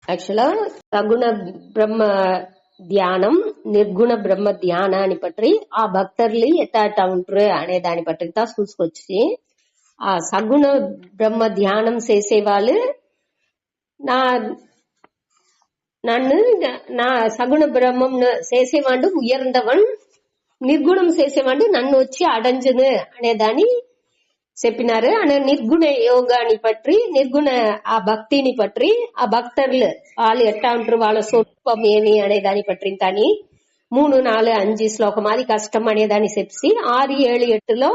యాక్చువల్గా సగుణ బ్రహ్మ ధ్యానం నిర్గుణ బ్రహ్మ ధ్యానాన్ని పற்றி ఆ భక్తర్లు ఎట్ట ఉంటారు అనే దాన్ని పற்றி తా చూసుకొచ్చి ఆ సగుణ బ్రహ్మ ధ్యానం చేసే వాళ్ళు నా నన్ను నా సగుణ బ్రహ్మం చేసేవాడు ఉయర్ந்தவன் నిర్గుణం చేసేవాడు నన్ను వచ్చి అడంజును అనే దాన్ని చెప్పినారు. అనే నిర్గుణ యోగాని పற்றி నిర్గుణ ఆ భక్తిని పற்றி ఆ భక్తర్లు వాళ్ళు ఎట్టా ఉంటారు, వాళ్ళ స్వరూపం ఏమి అనే దాన్ని పற்றி కానీ 3, 4, 5 శ్లోకం అది కష్టం అనే దాన్ని చెప్పి 6, 7, 8లో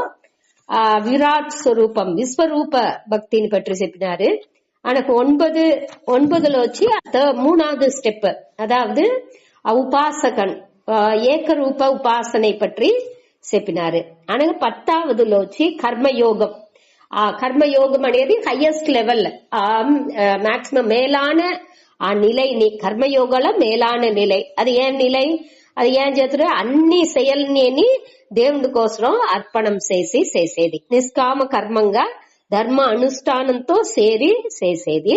ఆ విరాట్ స్వరూపం విశ్వరూప భక్తిని పற்றி చెప్పినారు. எனக்கு 9లో వచ్చి மூணாவது ஸ்டெப் அதாவது உபாசகன் ஏகரூப உபாசனை பற்றி చెప్పినారు. అనగా 10వదిలో వచ్చి కర్మయోగం. ఆ కర్మయోగం అనేది హైయెస్ట్ లెవెల్, மேக்சிமம் மேலான ఆ நிலைని కర్మయోగాల మేలాన నిలై. అది ఏం నిలై, అది ఏం చేస్తారు, అన్ని செயల్ని దేవుడి కోసం అర్పణం చేసేది నిష్కామ కర్మంగా ధర్మ అనుష్ఠానంతో చేసేది.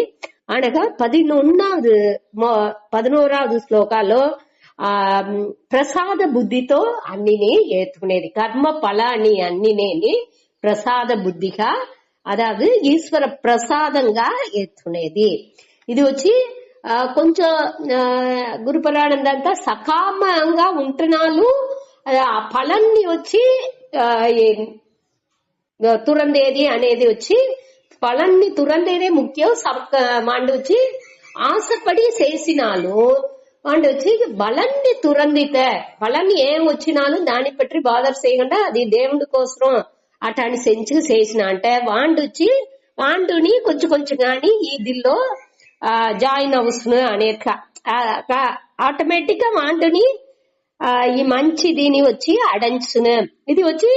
అనగా 11వ శ్లోకాలో ఆ ప్రసాద బుద్ధితో అన్నిని ఏతుకునేది. కర్మ ఫలాన్ని అన్నినేని ప్రసాద బుద్ధిగా అదాவது ఈశ్వర ప్రసాదంగా ఏతుకునేది. ఇది వచ్చి కొంచెం గురు పురాణం అంతా సకామంగా ఉంటున్నాను ఆ ఫలాన్ని వచ్చి తురందేది అనేది వచ్చి ఫలాన్ని తురందేదే ముఖ్యం. మాండు వచ్చి ఆశపడి చేసినాలు వాడు వచ్చి బలాన్ని తురందిత బలాన్ని ఏం వచ్చినాலும் దాన్ని పట్టి బాధర్ చేయకుండా అది దేవుడి కోసం అటాన్ని సెంచు చేసిన అంటే వాండు వచ్చి వాండుని కొంచెం గాని ఈ దిల్లో జాయిన్ అవును అనేట్లా ఆటోమేటిక్ గా వాండుని ఈ మంచి దీని వచ్చి అడంచును. ఇది వచ్చి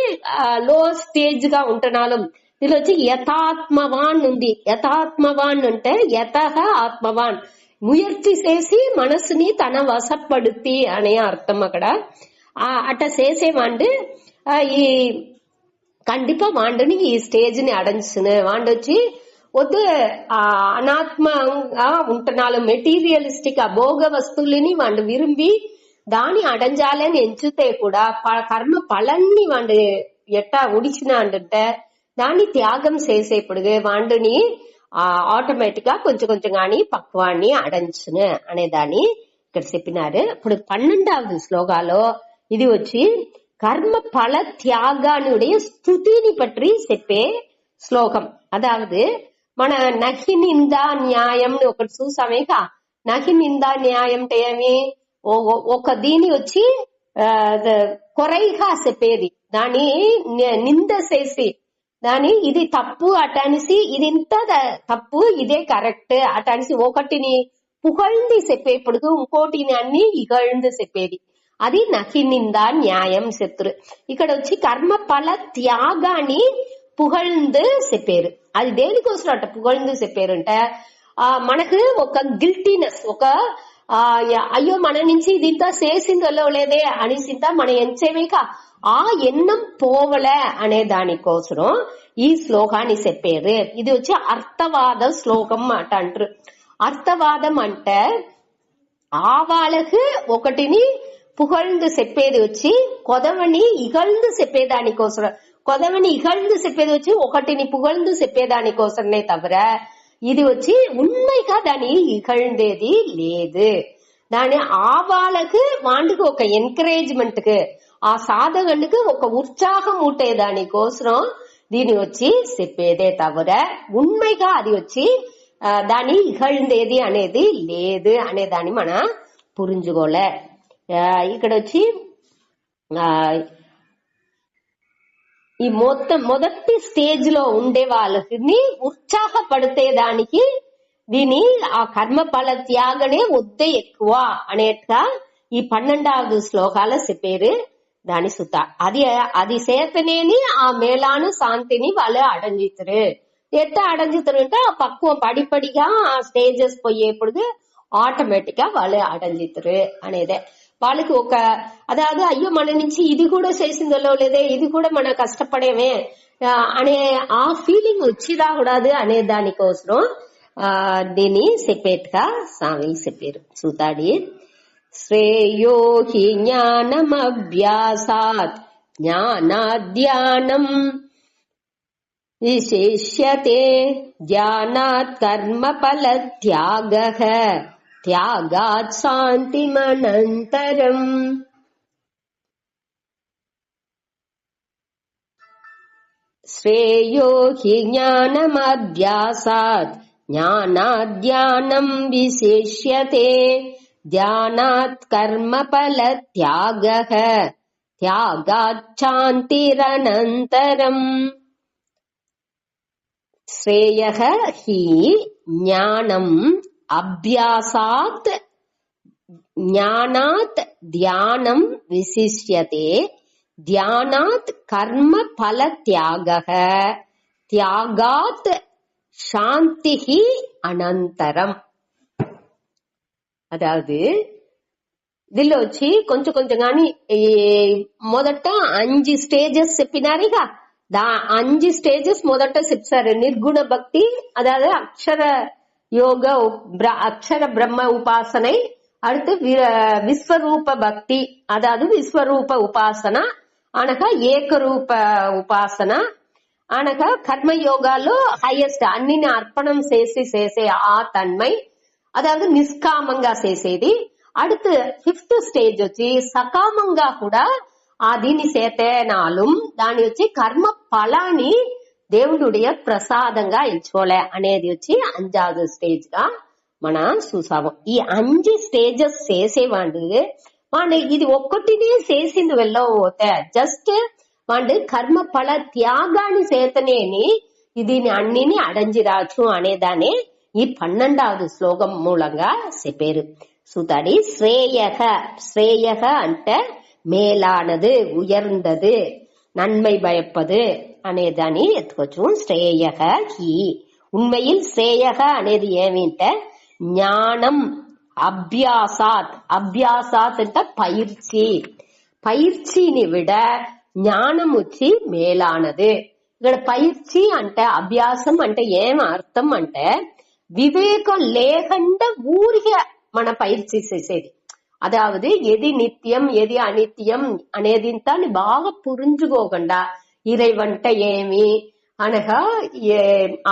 లో స్టేజ్ గా ఉంటున్నాను. ఇది వచ్చి యథాత్మవాన్ ఉంది. యథాత్మవాన్ అంటే యతః ఆత్మవాన్ ముయర్చి చేసి మనసుని తన వశపడుతి అనే అర్థం. అక్కడ అట్ట చేసేవాండు ఈ కండిపా వాండుని ఈ స్టేజ్ ని అడంచును. వాండు వచ్చి వద్దు అనాత్మగా ఉంటున్నాను మెటీరియలిస్టిక్ భోగ వస్తువులని వాడు విరుంబి దాని అడంజాలని ఎంచుతే కూడా కర్మ ఫలాన్ని వాడు ఎట్టా ఉడిచిన అంటే దాన్ని త్యాగం చేసేప్పుడు వాండుని ఆటోమేటిక్ గా కొంచెం గాని పక్వాన్ని అడంచును అనే దాన్ని ఇక్కడ చెప్పినారు. ఇప్పుడు 12వ శ్లోకాలో ఇది వచ్చి కర్మ ఫల త్యాగానుடைய స్తుతిని పற்றி చెప్పే శ్లోకం. అదాவது మన నహి నిందా న్యాయం ఒకటి చూసామేక. నహి నిందా న్యాయం అంటే ఏమి, ఒక దీని వచ్చి కొరైగా చెప్పేది దాని నింద చేసి దాని ఇది తప్పు అటనిసి ఇది ఇంత తప్పు ఇదే కరెక్ట్ అటనిసి ఒకటిని పుగழ்ந்து చెప్పేప్పుడు ఇంకోటిని అన్ని ఇగழ்ந்து చెప్పేది అది నహి నిందా న్యాయం శత్రు. ఇక్కడ వచ్చి కర్మ ఫల త్యాగాన్ని పుగழ்ந்து చెప్పారు. అది దేనికోసం అట్ట పుగழ்ந்து చెప్పారంటే మనకు ఒక గిల్టీనెస్, ఒక అయ్యో మన నుంచి ఇది ఇంత చేసిందో లేదే అనిసింత మన ఎంచేమేక ఆ ఎన్నం పోవల అనే దానికోసం ఈ శ్లోకాన్ని చెప్పారు. ఇది వచ్చి అర్థవాద శ్లోకం అట అంటారు. అర్థవాదం అంటే ఆవాళ్ళకు ఒకటిని పుగழ்ந்து చెప్పేది వచ్చి కొదవని ఇగழ்ந்து చెప్పేదానికోసం, కొదవని ఇగழ்ந்து చెప్పేది వచ్చి ఒకటిని పుగழ்ந்து చెప్పేదానికోసమే తవిర ఇది వచ్చి ఉண்மைగా దాని ఇగழ்ந்தేది లేదు. దాని ఆవాళ్ళకు వాండుకు ఒక ఎంకరేజ్మెంట్ కు ఆ సాధకునికి ఒక ఉత్సాహం ఉంటే దానికోసం దీని వచ్చి చెప్పేదే తవిర ఉண்மைగా అది వచ్చి దాని ఇగழ்ந்தేది అనేది లేదు అనే దాన్ని మన పురించుకోలే. ఇక్కడ వచ్చి ఈ మొదటి స్టేజ్ లో ఉండే వాళ్ళకి ఉత్సాహపడితే దానికి దీని ఆ కర్మ ఫల త్యాగనే వద్దే ఎక్కువ అనేట్టుగా ఈ 12వ శ్లోకాల చెప్పారు. దాని సుత అది చేతనేని ఆ మేలాను శాంతిని వాళ్ళు అడంజితారు. ఎట్లా అడంజితారు అంటే ఆ పక్వం పడిపడిగా ఆ స్టేజెస్ పోయేప్పుడు ఆటోమేటిక్ గా వాళ్ళు అడంజితారు అనేదే. వాళ్ళకి ఒక అదాదు అయ్యో మన నుంచి ఇది కూడా చేసిందో లేదే, ఇది కూడా మన కష్టపడేమే అనే ఆ ఫీలింగ్ వచ్చి రాకూడదు అనే దానికోసం దీని సెపరేట్ గా స్వామి చెప్పారు. చూతాడి శ్రేయో హి జ్ఞానమభ్యాసాత్ జ్ఞానాద్యానం విశేష్యతే ధ్యానాత్ కర్మఫల త్యాగః త్యాగాత్ శాంతిమనంతరం. శ్రేయో హి జ్ఞానమభ్యాసాత్ జ్ఞానాద్యానం విశేష్యతే ధ్యానాత్ కర్మఫల త్యాగః త్యాగాత్ శాంతిరనంతరం. శ్రేయః హి జ్ఞానం అభ్యాసాత్ జ్ఞానాత్ ధ్యానం విశిష్యతే ధ్యానాత్ కర్మ ఫల త్యాగః త్యాగాత్ శాంతిః అనంతరం. అதாவது దీనిలో వచ్చి కొంచెం కొంచెం గాని మొదట 5 స్టేజెస్ చెప్పినారుగా, 5 స్టేజెస్ మొదట చెప్పారు. నిర్గుణ భక్తి, அதாவது అక్షర యోగ, అక్షర బ్రహ్మ ఉపాసனை. அடுத்து விஸ்வரூப பக்தி, அதாவது விஸ்வரூப உபாசన అనగా ఏకరూప ఉపాసన అనగా కర్మయోగాల్లో హైయెస్ట్ అన్నిని అర్పణం చేసే ఆ తన్మై, అதாவது నిష్కామంగా చేసేది. அடுத்து 5th స్టేజ్ వచ్చి సకామంగా కూడా దీని చేతనాలు దాని వచ్చి కర్మ ఫలాన్ని దేవుడుடைய ప్రసాదంగా ఇచ్చుకోలే అనేది వచ్చి 5వ స్టేజ్ గా మనం చూసాము. ఈ 5 స్టేజెస్ చేసేవాడు వాడు ఇది ఒక్కటినే చేసింది వెళ్ళకపోతే జస్ట్ వాడు కర్మ ఫల త్యాగాన్ని చేతనేని దీని అన్నిని అడంజిరాచు అనేదాన్ని ఈ 12వ శ్లోకం మూలంగా చెప్పారు. சுதாடி ஸ்ரேயக, ஸ்ரேயக అంటే మేలానது, ఉయర్ந்தது, నన్மை பயப்பது అనేదాన్ని ఎత్తుకోవచ్చు. శ్రేయக హి ఉన్మయిల్ శ్రేయக అనేది ఏమింటే జ్ఞానం అభ్యాసాత్. అభ్యాసాత్ అంటే పயிற்சி, పயிற்சிని విడ జ్ఞానం వచ్చి మేలానது. ఇక్కడ పயிற்சி అంటే అభ్యాసం అంటే ఏం అర్థం అంటే వివేకం లేకుండా ఊరిగా మన పயிற்சி చేసేది. అదావది ఎది నిత్యం ఎది అనిత్యం అనేది బాగా పురించుకోకుండా ఇరైవంటే ఏమి అనగా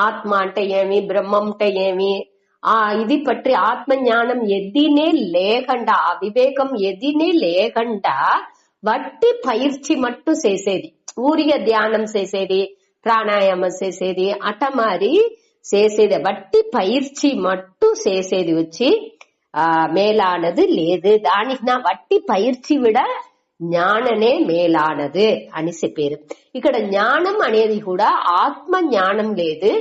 ఆత్మ అంటే ఏమి, బ్రహ్మం అంటే ఏమి, ఇది పట్టి ఆత్మ జ్ఞానం ఎదినే లేకుండా, ఆ వివేకం ఎదినే లేకుండా వట్టి పயிற்சி మట్టు చేసేది. ఊరిగా ధ్యానం చేసేది, ప్రాణాయామం చేసేది, అట మరి చేసేది వట్టి పயிற்சி మట్టు చేసేది వచ్చి మేలానது లేదు. దానికి నా వట్టి పயிற்சி విడ జ్ఞాననే మేలానదు అని చెప్పారు. ఇక్కడ జ్ఞానం అనేది కూడా ఆత్మ జ్ఞానం లేదు.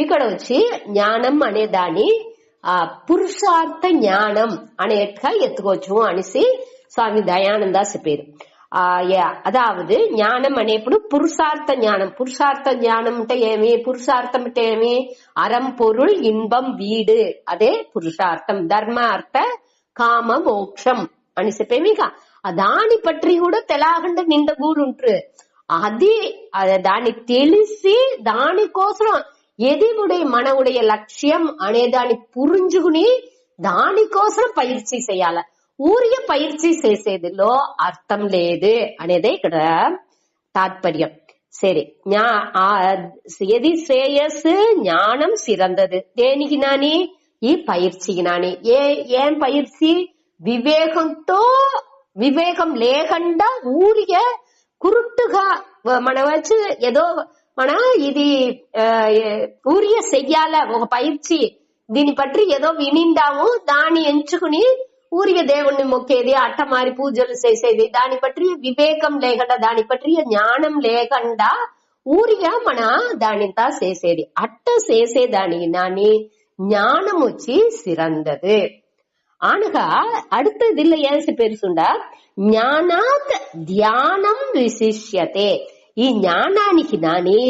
ఇక్కడ వచ్చి జ్ఞానం అనే దాని పురుషార్థ జ్ఞానం అనేట్టుగా ఎత్తుకోవచ్చు అనేసి స్వామి దయానంద చెప్పారు. అదావది జ్ఞానం అనేప్పుడు పురుషార్థ జ్ఞానం. పురుషార్థ జ్ఞానం అంటే ఏమి, పురుషార్థం అంటే ఏమి, అరం పొరుள் ఇన్బం వీడు, అదే పురుషార్థం. ధర్మ అర్థ కామ మోక్షం అని చెప్పేమిక దాని పట్టి కూడా తెలాగండ నిండగూడుంటారు. అది దాన్ని తెలిసి దానికోసం ఎదివుడే మనవుடைய లక్ష్యం అనే దాన్ని పురించుకుని దానికోసం పயிற்சி చేయాల. ఊరిగా పயிற்சி చేసేదిలో అర్థం లేదు అనేదే ఇక్కడ తాత్పర్యం. సరే, ఎది శ్రేయస్సు జ్ఞానం సిరందదు. దేనికి నాని ఈ పயிற்சிకి నాని. ఏం పயிற்சி, వివేకంతో, వివేకం లేకుండా ఊరిగా కురుట్టుగా మన వచ్చి ఏదో మన ఇది ఊరిగా చెయ్యాల ఒక పயிற்சி, దీని పట్టి ఏదో వినిండాము దాన్ని ఎంచుకుని ఊరిగా దేవుణ్ణి మొక్కేది, అట్టమారి పూజలు చేసేది, దాని పట్టి వివేకం లేకుండా, దాని పట్టి జ్ఞానం లేకుండా ఊరిగా మన దానింతా చేసేది. అట్ట చేసేదానికి నాని జ్ఞానం వచ్చి సిరందదు అనగా அடுத்ததில் ஏன் பெருசுண்டா జ్ఞానాత్ ధ్యానం విశిష్యతే. ఈ జ్ఞానానికి నాని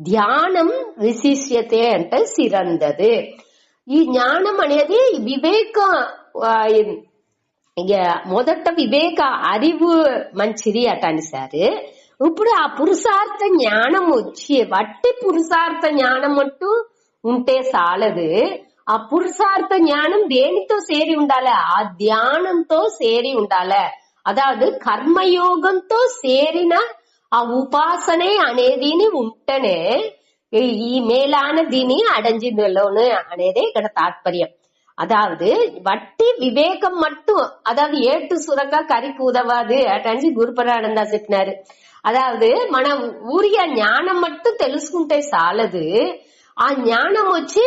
ధ్యానం విశిష్యతే అంటే సిరందదు. ఈ జ్ఞానం అనేది వివేక, మొదట వివేక అరివు మంచిది అటని సార్. ఇప్పుడు ఆ పురుషార్థ జ్ఞానం వచ్చి వట్టి పురుషార్థ జ్ఞానం అంటూ ఉంటే చాలదు. ఆ పురుషార్థ జ్ఞానం దేనితో సేరి ఉండాలి? ఆ ధ్యానంతో సేరి ఉండాలి. అదావదు కర్మయోగంతో సేరిన ఆ ఉపాసనే అనేది ఉంటేనే ఈ మేలాన దీని అడంజిలోను అనేది ఇక్కడ తాత్పర్యం. அதாவது வட்டி விவேகம் மட்டும், அதாவது ஏட்டு சுரக்கா கறிக்கு உதவாது అటని గురుపరానంద చెప్పినారు. అదావదు మన ఊరియ జ్ఞానం మట్టు తెలుసుకుంటే చాలదు, ఆ జ్ఞానం వచ్చి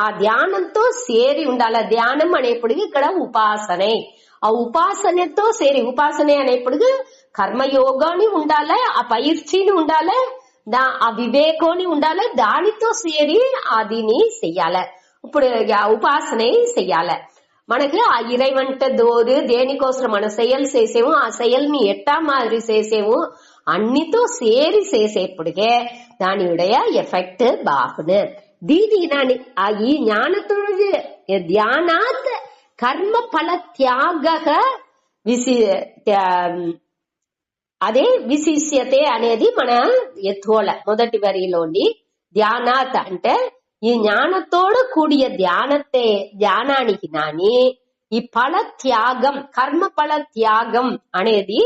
ఆ ధ్యానంతో సేరి ఉండాలి. ధ్యానం అనేప్పటికీ ఇక్కడ ఉపాసనే, ఆ ఉపాసనతో సేరి, ఉపాసనే అనేప్పటికీ కర్మయోగాన్ని ఉండాలి, ఆ పైర్చిని ఉండాలి, ఆ వివేకాన్ని ఉండాలి, దానితో సేరి అదిని చెయ్యాలి. ఇప్పుడు ఉపాసనే చెయ్యాలి. మనకి ఆ ఇరైవంట దోరు దేనికోసం మన செயல் చేసేము, ఆ செயల్ని ఎట్టా మాదిరి చేసేము అన్నితో సేరి చేసేప్పటికే దానియుடைய ఎఫెక్ట్ బాగును. దీని ఈ జ్ఞానతోడు ధ్యానాత్ కర్మ ఫల త్యాగ అదే విశిష్యతే అనేది మన ఎత్తుల మొదటి వరిలోని ధ్యానాత్ అంటే ఈ జ్ఞానతోడు కూడియ ధ్యానానికి నాని ఈ ఫల త్యాగం, కర్మ ఫల త్యాగం అనేది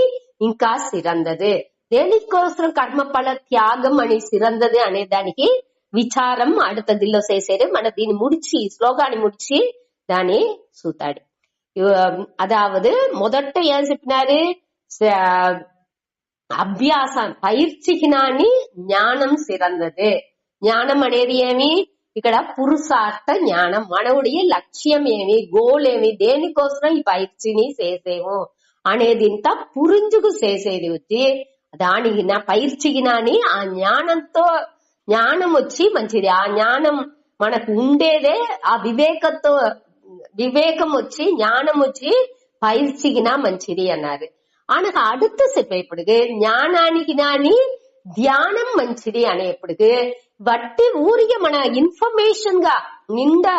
ఇంకా సిరందదు. దేనికోసం కర్మ ఫల త్యాగం అని సిరందదు అనే దానికి విచారం అడుతదిలో చేసేది. మన దీన్ని ముడిచి శ్లోకాన్ని ముడిచి దాన్ని చూతాడు. అదావదు మొదట ఏం చెప్పినారు? అభ్యాసం పైర్చికినాని జ్ఞానం సిరందదు. జ్ఞానం అనేది ఏమి? ఇక్కడ పురుషార్థ జ్ఞానం. మనవుడి లక్ష్యం ఏమి, గోల్ ఏమి, దేనికోసం ఈ పైర్చిని చేసేము అనేది ఇంత పురింజుకు చేసేది వచ్చి దానికి నా పైర్చికినాని ఆ జ్ఞానంతో, జ్ఞానం వచ్చి మంచిది. ఆ జ్ఞానం మనకు ఉండేదే ఆ వివేకంతో, వివేకం వచ్చి జ్ఞానం వచ్చి పైర్చికినా మంచిది అన్నారు. ఆయనకు அடுத்த చెప్పేప్పటికి జ్ఞానానికి నాని ధ్యానం మంచిది అనేప్పటికి బట్టి ఊరికే మన ఇన్ఫర్మేషన్ గా నిండా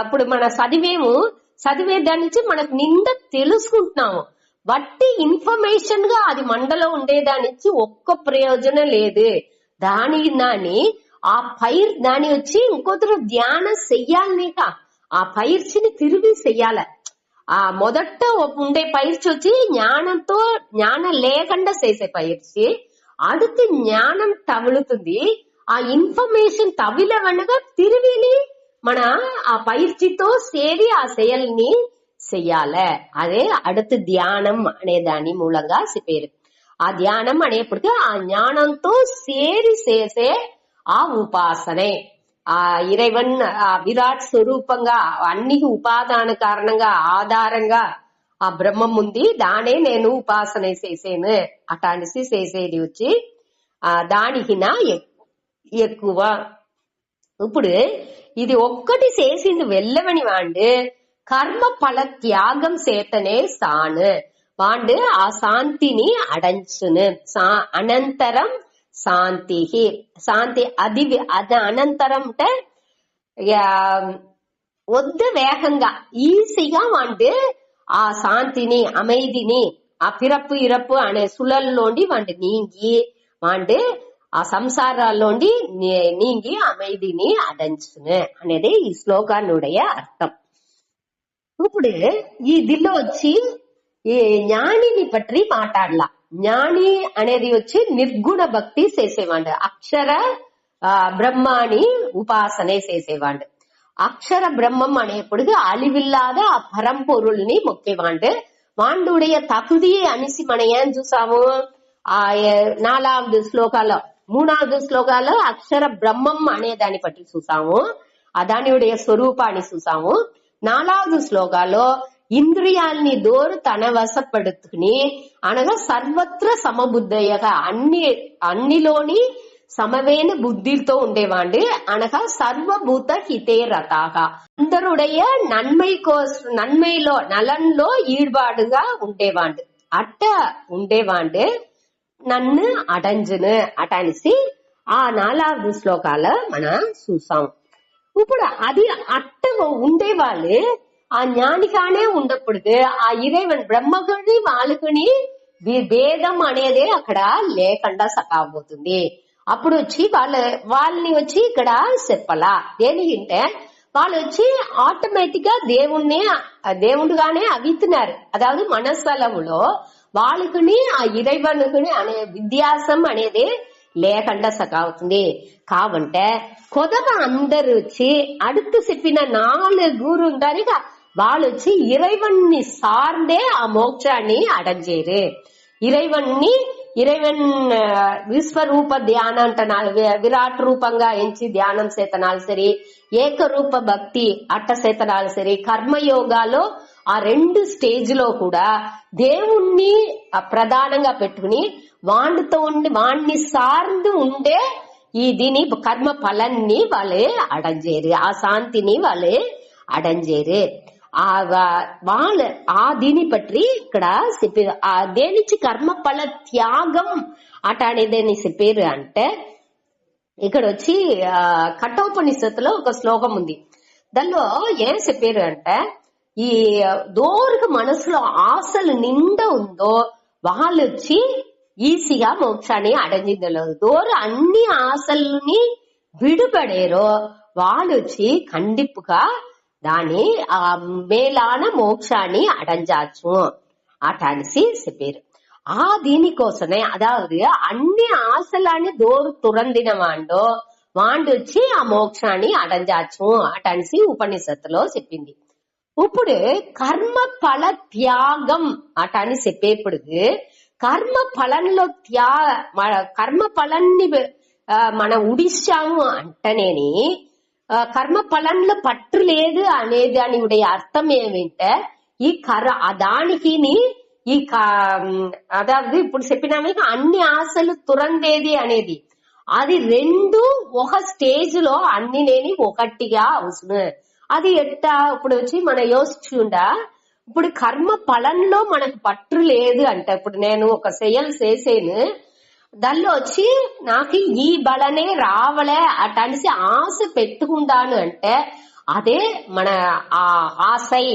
ఇప్పుడు మన చదివే దాని నుంచి మనకు నిండా తెలుసుకుంటున్నాము. బట్టి ఇన్ఫర్మేషన్ గా అది మండలో ఉండేదానిచ్చి ఒక్క ప్రయోజనం లేదు. దానికి నాని ఆ దాని వచ్చి ఇంకొకరు ధ్యానం చెయ్యాలనేక ఆ పైర్చిని తిరిగి చెయ్యాల. ఆ మొదట ఉండే పైర్చి వచ్చి జ్ఞానంతో, జ్ఞానం లేకుండా చేసే పైర్చి, அடுத்து జ్ఞానం తగులుతుంది. ఆ ఇన్ఫర్మేషన్ తవిలవనగా తిరిగిని మన ఆ పైర్చితో సేరి ఆ செயల్ని చెయ్యాలి. అదే அடுத்து ధ్యానం అనే దాని మూలంగా చెప్పారు. ఆ ధ్యానం అనేప్పటికీ ఆ జ్ఞానంతో సేరి చేసే ఆ ఉపాసనే. ఆ ఇరైవన్ ఆ విరాట్ స్వరూపంగా అన్ని ఉపాదాన కారణంగా ఆధారంగా ఆ బ్రహ్మం ఉంది, దానే నేను ఉపాసన చేసేను అటానిసి చేసేది వచ్చి దానికి నా ఎక్కువ. ఇప్పుడు ఇది ఒక్కటి చేసింది వెళ్ళవని వాండు కర్మ ఫల త్యాగం చేతనే సాను వాండు ఆ శాంతిని అడంచును. అనంతరం శాంతి, శాంతి అది అనంతరం అంటే వద్దు వేగంగా ఈజీగా వాండు ఆ శాంతిని, அமைதிని, ఆ పిరప్పు ఇరప్పు అనే సులల్లోండి వాండు నీంగి, వాండు ఆ సంసారాల్లోండి నీంగి அமைதிని అడంచును అనేది ఈ శ్లోకాన్నుடைய అర్థం. ఇప్పుడు ఈ దిల్లో వచ్చి ఈ జ్ఞానిని పற்றி మాట్లాడలా. జ్ఞాని అనేది వచ్చి నిర్గుణ భక్తి చేసేవాడు, అక్షర బ్రహ్మాని ఉపాసనే చేసేవాడు. అక్షర బ్రహ్మం అనేప్పటికీ అలివిల్లాத ఆ పరంపొరుల్ని మొక్కేవాడు. వాండుடைய தகுதி அனிசி మనం ఏం చూసాము? ఆ 4వ శ్లోకాలో 3వ శ్లోకాలో అక్షర బ్రహ్మం అనే దాన్ని పట్టి చూసాము, ఆ దానియుடைய స్వరూపాన్ని చూసాము. 4వ శ్లోకాలో ఇంద్రియాల్ని దోరు తన వశపడుతుని అనగా సర్వత్ర సమబుద్ధయ్యగా అన్నిలోని సమవేన బుద్ధితో ఉండేవాడు అనగా సర్వభూత హితే రథాగా అందరుடைய నన్మైలో నలంలో ఈడ్బాడుగా ఉండేవాడు. అట్ట ఉండేవాడు నన్ను అడంజును అటనిసి ఆ 4వ శ్లోకాల మనం చూసాం. ఇప్పుడు అది అట్ట ఉండేవాళ్ళు ఆ జ్ఞానిగానే ఉండప్పుడు ఆ ఇరేవన్ బ్రహ్మకుని వాళ్ళకుని భేదం అనేదే అక్కడ లేకుండా సకాబోతుంది. అప్పుడు వచ్చి వాళ్ళని వచ్చి ఇక్కడ చెప్పలా దేనికంటే వాళ్ళు వచ్చి ఆటోమేటిక్ గా దేవుడుగానే అవితున్నారు. అదావదు మనస్సలములో వాళ్ళకుని ఆ ఇరైవనుకుని అనే విద్యాసం అనేది లేకుండా సకావుతుంది. కావంటే కొదవ అందరు వచ్చి అడుగు చెప్పిన 4 ఉంటారుగా వాళ్ళు వచ్చి ఇరైవన్ని సార్ందే ఆ మోక్షాన్ని అడஞ்சேரு. ఇరైవన్ విశ్వరూప ధ్యానం అంటున్నారు. విరాట్ రూపంగా ఎంచి ధ్యానం చేతనాలు సరి, ఏకరూప భక్తి అట్ట చేతనాలు సరి, కర్మయోగాలో ఆ 2 స్టేజ్ లో కూడా దేవుణ్ణి ప్రధానంగా పెట్టుకుని వాణ్ణి సార్ந்து ఉండే దీని కర్మ ఫలాన్ని వాళ్ళే అడంజేరు, ఆ శాంతిని వాళ్ళే అడంజేరు. దీని పట్టి ఇక్కడ చెప్పారు. దేనిచ్చి కర్మ ఫల త్యాగం అట అనేదేని చెప్పారు అంటే ఇక్కడ వచ్చి కఠోపనిషత్తులో ఒక శ్లోకం ఉంది. దానిలో ఏం చెప్పారు అంటే ఈ దోరుకు మనసులో ఆశలు నిండా ఉందో వాళ్ళు వచ్చి ఈజీగా మోక్షాన్ని అడంజిందలేదు. దోరు అన్ని ఆశల్ని విడుపడేరో వాళ్ళు వచ్చి ఖండిపుగా దాని ఆ మేలాన మోక్షాన్ని అడంజాచ్చు అటనిసి చెప్పారు. దీనికోసమే అదావదు అన్ని ఆశలని దోరు తురందిన వాండు వచ్చి ఆ మోక్షాన్ని అడంజాచ్చు అటనిసి ఉపనిషత్తులో చెప్పింది. ఇప్పుడు కర్మ ఫల త్యాగం అటని చెప్పేప్పుడు కర్మ ఫలంలో కర్మ ఫలాన్ని మనం ఉడిశాము అంటనేని కర్మ ఫలంలో పట్టు లేదు అనేది అని అర్థం ఏమింటే ఈ దానికి ఈ అదావదు ఇప్పుడు చెప్పినామే అన్ని ఆశలు తురందేది అనేది అది 2 ఒక స్టేజ్ లో అన్ని నేని ఒకటిగా అవసరం. అది ఎట్టా ఇప్పుడు వచ్చి మన యోచించుండా ఇప్పుడు కర్మ ఫలంలో మనకు పట్టు లేదు అంటే ఇప్పుడు నేను ఒక సెయల్ చేసేను దానిలో వచ్చి నాకు ఈ బలనే రావలే అటనిసి ఆశ పెట్టుకుంటాను అంటే అదే మన ఆశై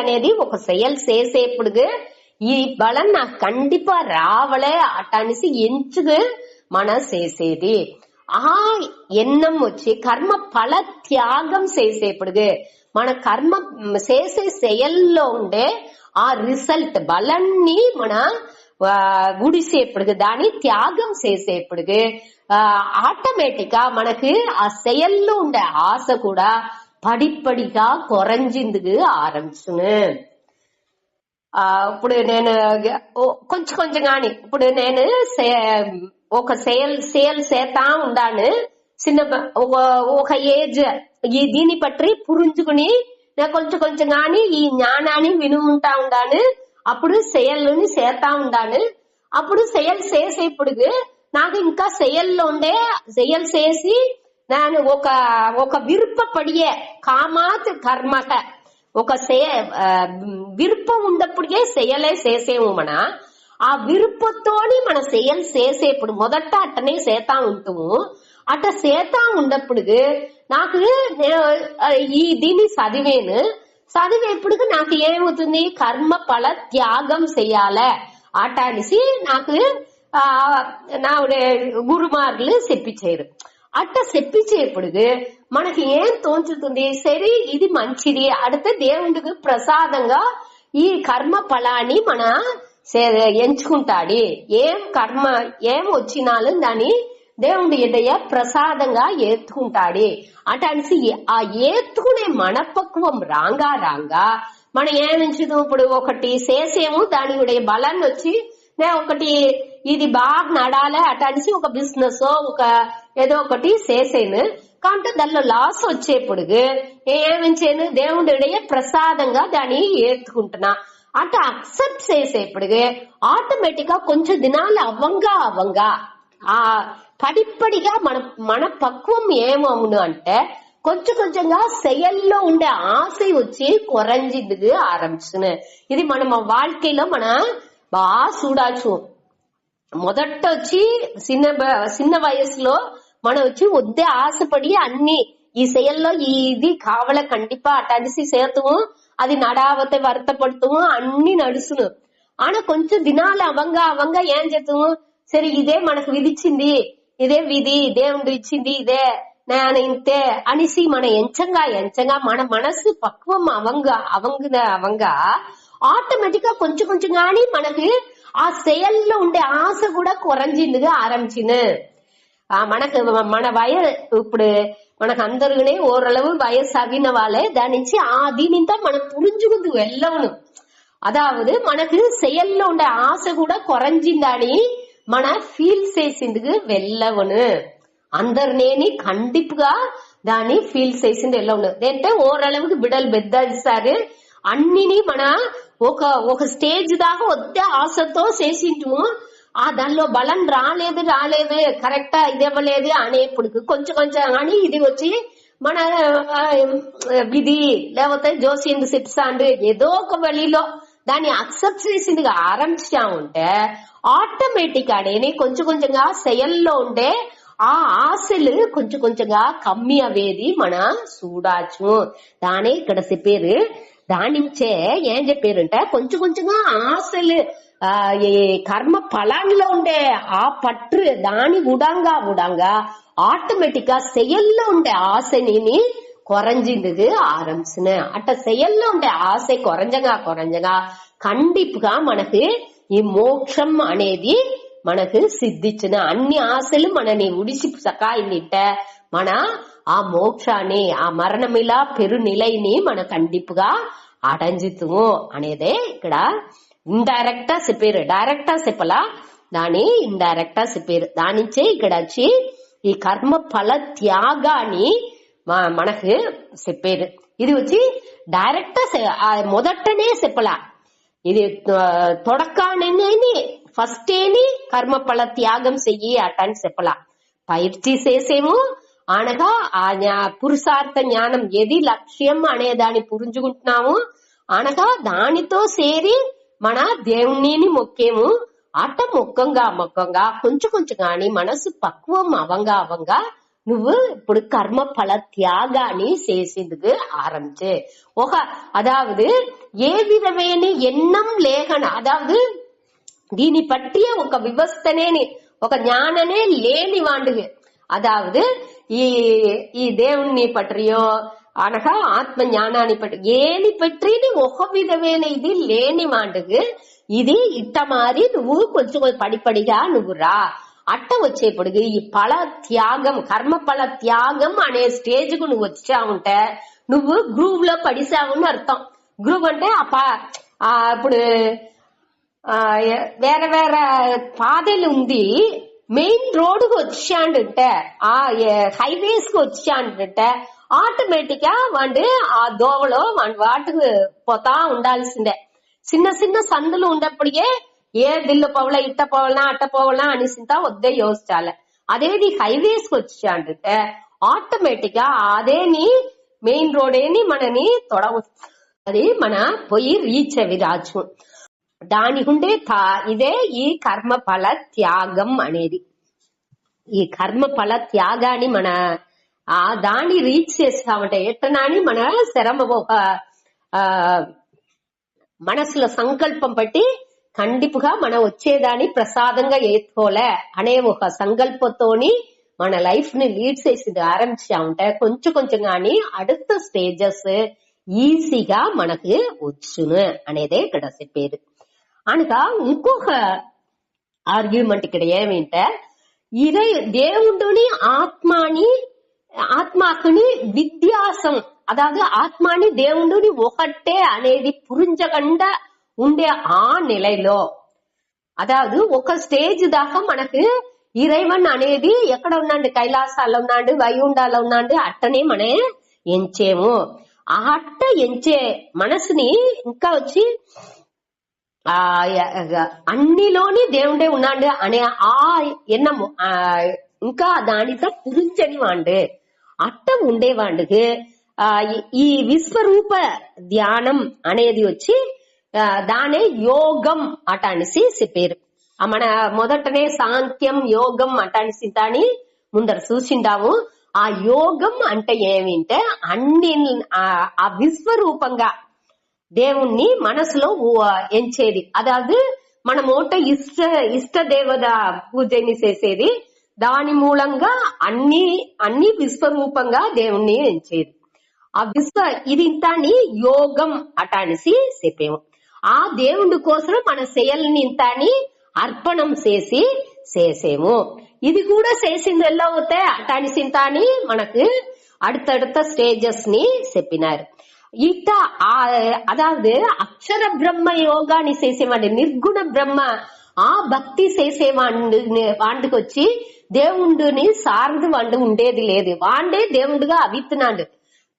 అనేది ఒక సెయల్ చేసేప్పుడు ఈ బలం నాకు కండిపా రావలే అటనిసి ఎంచుకు మన చేసేది. ఎన్నం వచ్చి కర్మ ఫల త్యాగం చేసేప్పుడు మన కర్మ చేసే సెయల్లో ఉండే ఆ రిజల్ట్ బలాన్ని మన గుడిసేప్పుడు దాన్ని త్యాగం చేసేప్పుడు ఆటోమేటిక్ గా మనకి ఆ సెయల్లో ఉండే ఆశ కూడా పడిపడిగా కొరంజిందుకు ఆరంభించును. ఇప్పుడు నేను కొంచెం గాని ఇప్పుడు నేను ఒక సేల్ చేతా ఉండాను చిన్న ఒక ఏజ్ దీని పట్టి పురించుకుని కొంచెం గాని ఈ జ్ఞానాన్ని వినుంటా ఉండాను. అప్పుడు సెయల్ని చేతా ఉండాను. అప్పుడు సెయల్ చేసేప్పుడు నాకు ఇంకా సెయల్లో ఉండే సెయల్ చేసి నేను ఒక విరుపపడియే కామాత్ కర్మక ఒక విరుపం ఉన్నప్పుడే సెయలే చేసేము. ఆ విరుపతోని మన సెయల్ చేసేప్పుడు మొదట అట్టనే చేతా ఉంటాము. అట్ట చేతా ఉన్నప్పుడు నాకు దీన్ని చదివేప్పుడు నాకు ఏమవుతుంది కర్మ ఫల త్యాగం చెయ్యాలే అటనిసి నాకు నా గురుమార్లు చెప్పించారు. అట్ట చెప్పించేప్పుడు మనకి ఏం తోచుతుంది సరే ఇది మంచిది అడితే దేవుడికి ప్రసాదంగా ఈ కర్మ ఫలాన్ని మన ఎంచుకుంటాడు. ఏం వచ్చినాలు దాన్ని దేవుడి ఎడయ ప్రసాదంగా ఏత్తుకుంటాడు అటనిసి ఆ ఏత్తుకునే మనపక్వం రాంగా మనం ఏమించదు. ఇప్పుడు ఒకటి చేసేము దాని బలాన్ని వచ్చి ఒకటి ఇది బాగా నడాలి అటనిసి ఒక బిజినెస్ ఒక ఏదో ఒకటి చేసేను కాబట్టి దానిలో లాస్ వచ్చేప్పుడు ఏమించాను దేవుడి ప్రసాదంగా దాన్ని ఏత్తుకుంటున్నా అట అక్సెప్ట్ చేసేప్పుడు ఆటోమేటిక్ గా కొంచెం దినాలు అవ్వంగా ఆ పడిపడిగా మన పక్వం ఏమవును అంటే కొంచెంగా సెయల్లో ఉండే ఆశ వచ్చి కొరంజిందుకు ఆరంభించును. ఇది మన வாழ்க்கையில మన బాగా చూడచ్చు. మొదట వచ్చి చిన్న వయసులో మనం వచ్చి వద్దే ఆశపడి అన్ని ఈ సెయల్లో ఇది కావాల కండిపా అటనిసి చేతుము అది నడావతే వర్తపడుతాము అన్ని నడుచును. ఆనా కొంచెం దినాలు అవంగా ఏం చేస్తాము సరే ఇదే మనకు విధించింది ఇదే విధి దేవుడు ఇచ్చింది ఇదే నేను ఇంతే అనేసి మన ఎంచంగా మన మనసు పక్వం అవంగ ఆటోమేటిక్ గా కొంచెం గాని మనకి ఆ செயல்ல ఉండే ఆశ కూడా குறைஞ்சிందిగా ஆரம்பிச்சுன்னு మనకు మన ఇప్పుడు మనకు అందరుగానే ఓరளவு వయసాగిన వాళ్ళే దాని నుంచి దీనింత మనం పురించుకుంది వెళ్ళవను అదావదు మనకు செயல்ல ఉండే ఆశ కూడా குறைஞ்சிందని మన ఫీల్ చేసిందుకు వెళ్ళవను అందరినేని కండిపుగా దాన్ని ఫీల్ చేసింది వెళ్ళవను అంటే ఓరளவுக்கு బిడలు బెద్దసారు అన్నిని మన ఒక స్టేజ్ దాకా వద్దే ఆశతో చేసింటు దానిలో బలం రాలేదు కరెక్టా ఇది ఇవ్వలేదు అనేప్పుడు కొంచెం అని ఇది వచ్చి మన విధి లేకపోతే జోసింది సిప్సాండ్ ఏదో ఒక వழிలో దాన్ని అక్సెప్ట్ చేసిందిగా ఆరంభించా ఉంటే ఆటోమేటిక్ అనేది కొంచెంగా செயல்లో ఉండే ఆ ఆశలు కొంచెంగా కమ్మి అవేది మన చూడచ్చు దానే ఇక్కడ చెప్పారు దాని నుంచే ఏం చెప్పారంటే కొంచెంగా ఆశలు కర్మ ఫలాల్లో ఉండే ఆ పట్టు దాని ఉడంగా ఆటోమేటిక్ గా செயல்ல ఉండే ఆశని குறைஞ்சிందుకు ஆரம்பிச்சுன்னு అట్ట செயல்ல ఉండే ఆశ குறைஞ்சగా కండిపుగా మనకు ఈ మోక్షం అనేది మనకు సిద్ధించిన అన్ని ఆశలు మనని ఉడిసి సకాయిందిట మన ఆ మోక్షాన్ని ఆ మరణమిలా పెరునిలైని మన కండిపుగా అడంజితుము అనేదే ఇక్కడ ఇండైరెక్టా చెప్పారు డైరెక్టా చెప్పలా దాని ఇండైరెక్టా చెప్పారు దానించే ఇక్కడ వచ్చి ఈ కర్మ ఫల త్యాగాన్ని మనకు చెప్పారు ఇది వచ్చి డైరెక్టా మొదటనే చెప్పలా ఇది తొడకానేని ఫస్ట్ ఏని కర్మ ఫల త్యాగం చెయ్యి అటని చెప్పలా పైర్చి చేసేము అనగా ఆ పురుషార్థ జ్ఞానం ఏది లక్ష్యం అనే దాన్ని పురించుకుంటున్నాము అనగా దానితో సేరి మన దేవుణ్ణిని మొక్కేము అట్ట మొక్కంగా కొంచెం గాని మనసు పక్వం అవంగా నువ్వు ఇప్పుడు కర్మ ఫల త్యాగాన్ని చేసేందుకు ఆరంభించే అదావదు ఏ విధమైన ఎన్నం లేఖన అదావదు దీని పట్టియ ఒక వ్యవస్థనేని ఒక ஞானனே లేని వాండుగు అదావదు ఈ దేవుణ్ణి పట్రియో అనగా ఆత్మ జ్ఞానాన్ని పట్టి ఏని పట్టిని ఒక విధమైన ఇది లేని వాండుగు ఇది ఇట్ట మారి నువ్వు కొంచెం పడిపడిగా నువ్వు రా అట్ట వచ్చేప్పుడు ఈ ఫల త్యాగం కర్మ ఫల త్యాగం అనే స్టేజ్ కు నువ్వు వచ్చావుంటే నువ్వు గ్రూవ్ లో పడిసావు అర్థం గ్రూవ్ అంటే ఇప్పుడు వేరే పాదలు ఉంది మెయిన్ రోడ్ కు వచ్చాంటే హైవేస్ కు వచ్చాంటే ఆటోమేటిక్ గా వాడు ఆ దోవలో వాటికి పోతా ఉండాల్సిందే చిన్న సందులు ఉండేప్పటికే ఏ దిల్లు పోవలా ఇట్ట పోవాలనా అట్ట పోవాలనా అనేసింతా వద్దే యోచించాలి అదేది హైవేస్ కు వచ్చాంటే ఆటోమేటిక్ గా అదేని మెయిన్ రోడేని మనని అది మన పోయి రీచ్ అవి రాజు దాని ఉండే ఇదే ఈ కర్మ ఫల త్యాగం అనేది ఈ కర్మ ఫల త్యాగాన్ని మన దాన్ని రీచ్ చేస్తామంటే ఎట్టనాని మన శ్రమ ఒక మనసులో సంకల్పం పట్టి కండిపుగా మన వచ్చేదాన్ని ప్రసాదంగా ఏత్కోలే అనే ఒక సంకల్పంతోని మన లైఫ్ ని లీడ్ చేసింది ఆరంభించామంటే కొంచెం గాని அடுத்த స్టేజెస్ ఈజీగా మనకి వచ్చును అనేదే ఇక్కడ చెప్పేది అనగా ఇంకొక ఆర్గ్యుమెంట్ ఇక్కడ ఏమింటే దేవుడిని ఆత్మకుని విద్యాసం అదాదు ఆత్మాని దేవుడిని ఒకటే అనేది పురించకుండా ఉండే ఆ నిலைలో అదాదు ఒక స్టేజ్ దాకా మనకు ఇరైవన్ అనేది ఎక్కడ ఉన్నాండి కైలాసాల్లో ఉన్నాండి వైకుంఠాల్లో ఉన్నాండి అట్టనే మన ఎంచేము ఆ అట్ట ఎంచే మనసుని ఇంకా వచ్చి అన్నిలోని దేవుడే ఉన్నాడు అనే ఆ ఎన్నము ఇంకా దానితో పురించని వాండు అట్ట ఉండేవాండుకు ఈ విశ్వరూప ధ్యానం అనేది వచ్చి దానే యోగం అట అనేసి చెప్పారు మన మొదటనే సాంఖ్యం యోగం అట అనేసి దాని ముందర చూసిండాము ఆ యోగం అంటే ఏమింటే అన్ని ఆ విశ్వరూపంగా దేవుణ్ణి మనసులో ఎంచేది అదాదు మన మోట ఇష్ట దేవత పూజని చేసేది దాని మూలంగా అన్ని అన్ని విశ్వరూపంగా దేవుణ్ణి ఎంచేది. ఆ ఇది ఇంతాని యోగం అటానిసి చెప్పాము. ఆ దేవుడి కోసం మన செயల్ని ఇంతాని అర్పణం చేసేము. ఇది కూడా చేసింది ఎలా అవుతాయి అటానిసి ఇంతాని మనకు அடுத்தடுத்த ஸ்டேஜஸ் நீ செப்பினார். அதாவது அக்ஷர பிரம்ம யோகாని చేసేవాడి నిర్గుణ బ్రహ్మ ఆ భక్తి చేసేవాడికి వచ్చి దేవుడిని సార్దు వాడు ఉండేది లేదు. వాండే దేవుడిగా అవితున్నాడు,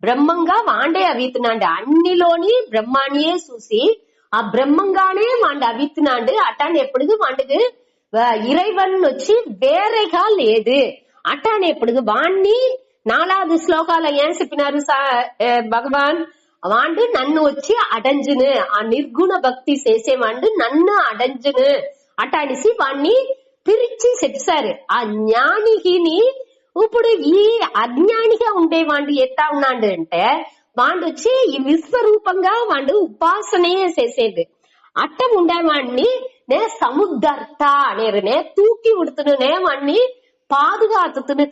బ్రహ్మంగా వాండే అవితున్నాడు. అన్నిలోని బ్రహ్మానియే చూసి ఆ బ్రహ్మంగానే వాడు అవితున్నాడు. అటాని ఎప్పుడు వాడికి ఇరైవన్ వచ్చి వేరేగా లేదు. అటాని ఎప్పుడు వాణ్ణి 4வது శ్లోకాల ఏం చెప్పినారు భగవాన్, వాండు నన్ను వచ్చి అడంజును, ఆ నిర్గుణ భక్తి చేసేవాడు నన్ను అడంజును అటానిసి వాణ్ణి పిలిచి చెప్పారు. ఆ జ్ఞానికిని ఇప్పుడు ఈ అజ్ఞానిగా ఉండేవాడు ఎట్టా ఉన్నాడు అంటే వాడు వచ్చి ఈ విశ్వరూపంగా వాడు ఉపాసనే చేసేది. అట్ట ఉండేవాడిని నే సముద్ధర్త అనేరు, నే తూకి ఉడుతును, వాణ్ణి பாதுகாத்துன்னு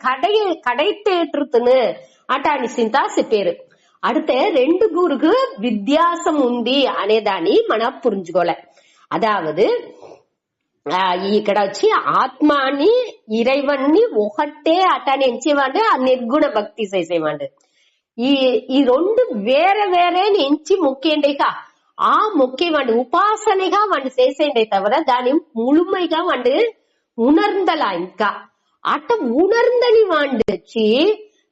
கடைத்தேற்றுன்னு అటానిసింతా చెప్పారు. அடுத்த 2 గురుకు విద్యాసం ఉంది అనేదాన్ని మనం పురించుకోలే. అదావదు ఇక్కడ వచ్చి ఆత్మాని ఇరైవన్ని ఒకటే అటాని ఎంచేవాడు, ఆ నిర్గుణ భక్తి చేసేవాడు. ఈ 2 వేరే వేరే ఎంచి మొక్కేండేక ఆ మొక్కేవాడు ఉపాసనగా వాడు చేసేండే తవర దాని ముழுமைగా వాడు ఉణర్ந்தలా. ఇంకా అట్ట ఉణర్ందని వాండొచ్చి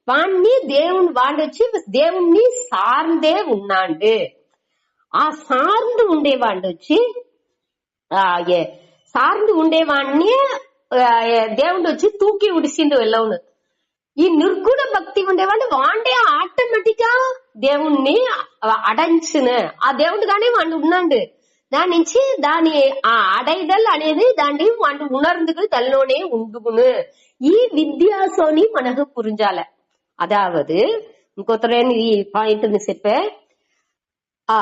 వాణ్ణి వాడొచ్చి దేవుణ్ణి సార్ందే ఉన్నాడు. ఆ సార్ந்து ఉండేవాడొచ్చి సార్ந்து ఉండేవాణ్ణి దేవుడు వచ్చి తూకి ఉడిసిండు వెళ్ళవును. ఈ నిర్గుణ భక్తి ఉండేవాడు వాండే ఆటోమేటిక్ గా దేవుణ్ణి అడంచును. ఆ దేవుడుగానే వాడు ఉన్నాడు. దాని నుంచి దాని ఆ అడైదల్ అనేది దాన్ని వాడు ఉణర్ందుకు తల్లోనే ఉండుకును. ఈ విద్యాసోని మనకు పురించాల. అదావదు ఇంకొతరేని ఈ పాయింట్ ని చెప్పే, ఆ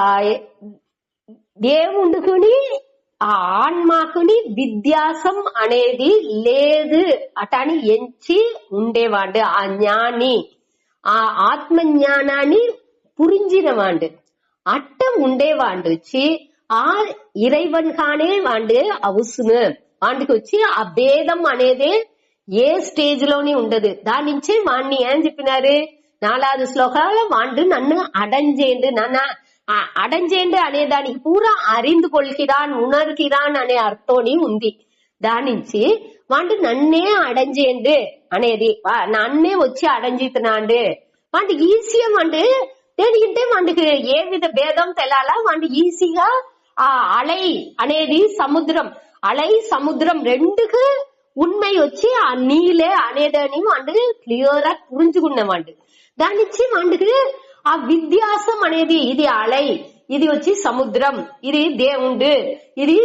దేవుడుకుని ఆ ఆన్మాకుని విద్యాసం అనేది లేదు అటని ఎంచి ఉండేవాడు. ఆ జ్ఞాని ఆ ఆత్మ జ్ఞానాన్ని పురించినవాడు అట్ట ఉండేవాడు వచ్చి ఆ ఇరైవన్గానే వాడు అవుసును. వాడికి వచ్చి ఆ భేదం అనేది ఏ స్టేజ్ లోని ఉండదు. దాని నుంచి వాడిని ఏం చెప్పినారు 4வது శ్లోకాల వాడు నన్ను అడంజేండు, నన్ను అడంజేండు అనే దానికి పూరా అరిందు కొల్కిరాన్ ఉణర్కిరాన్ అనే అర్థోని ఉంది. దాని నుంచి వాడు నన్నే అడంజేండు అనేది నన్నే వచ్చి అడంజితున్నాడు. వాడు ఈజీగా వాడు దేనికంటే వాడికి ఏ విధ భేదం తెలాలా, వాడు ఈజీగా ఆ అలై అనేది సముద్రం, అలై సముద్రం రెండుకు ఉண்மை వచ్చి ఆ నీలే అనేదని వాడు క్లియర్ గా పురించుకున్నవాడు. దాని నుంచి వాడికి ఆ విద్యాసం అనేది ఇది అలై, ఇది వచ్చి సముద్రం, ఇది దేవుడు, ఇది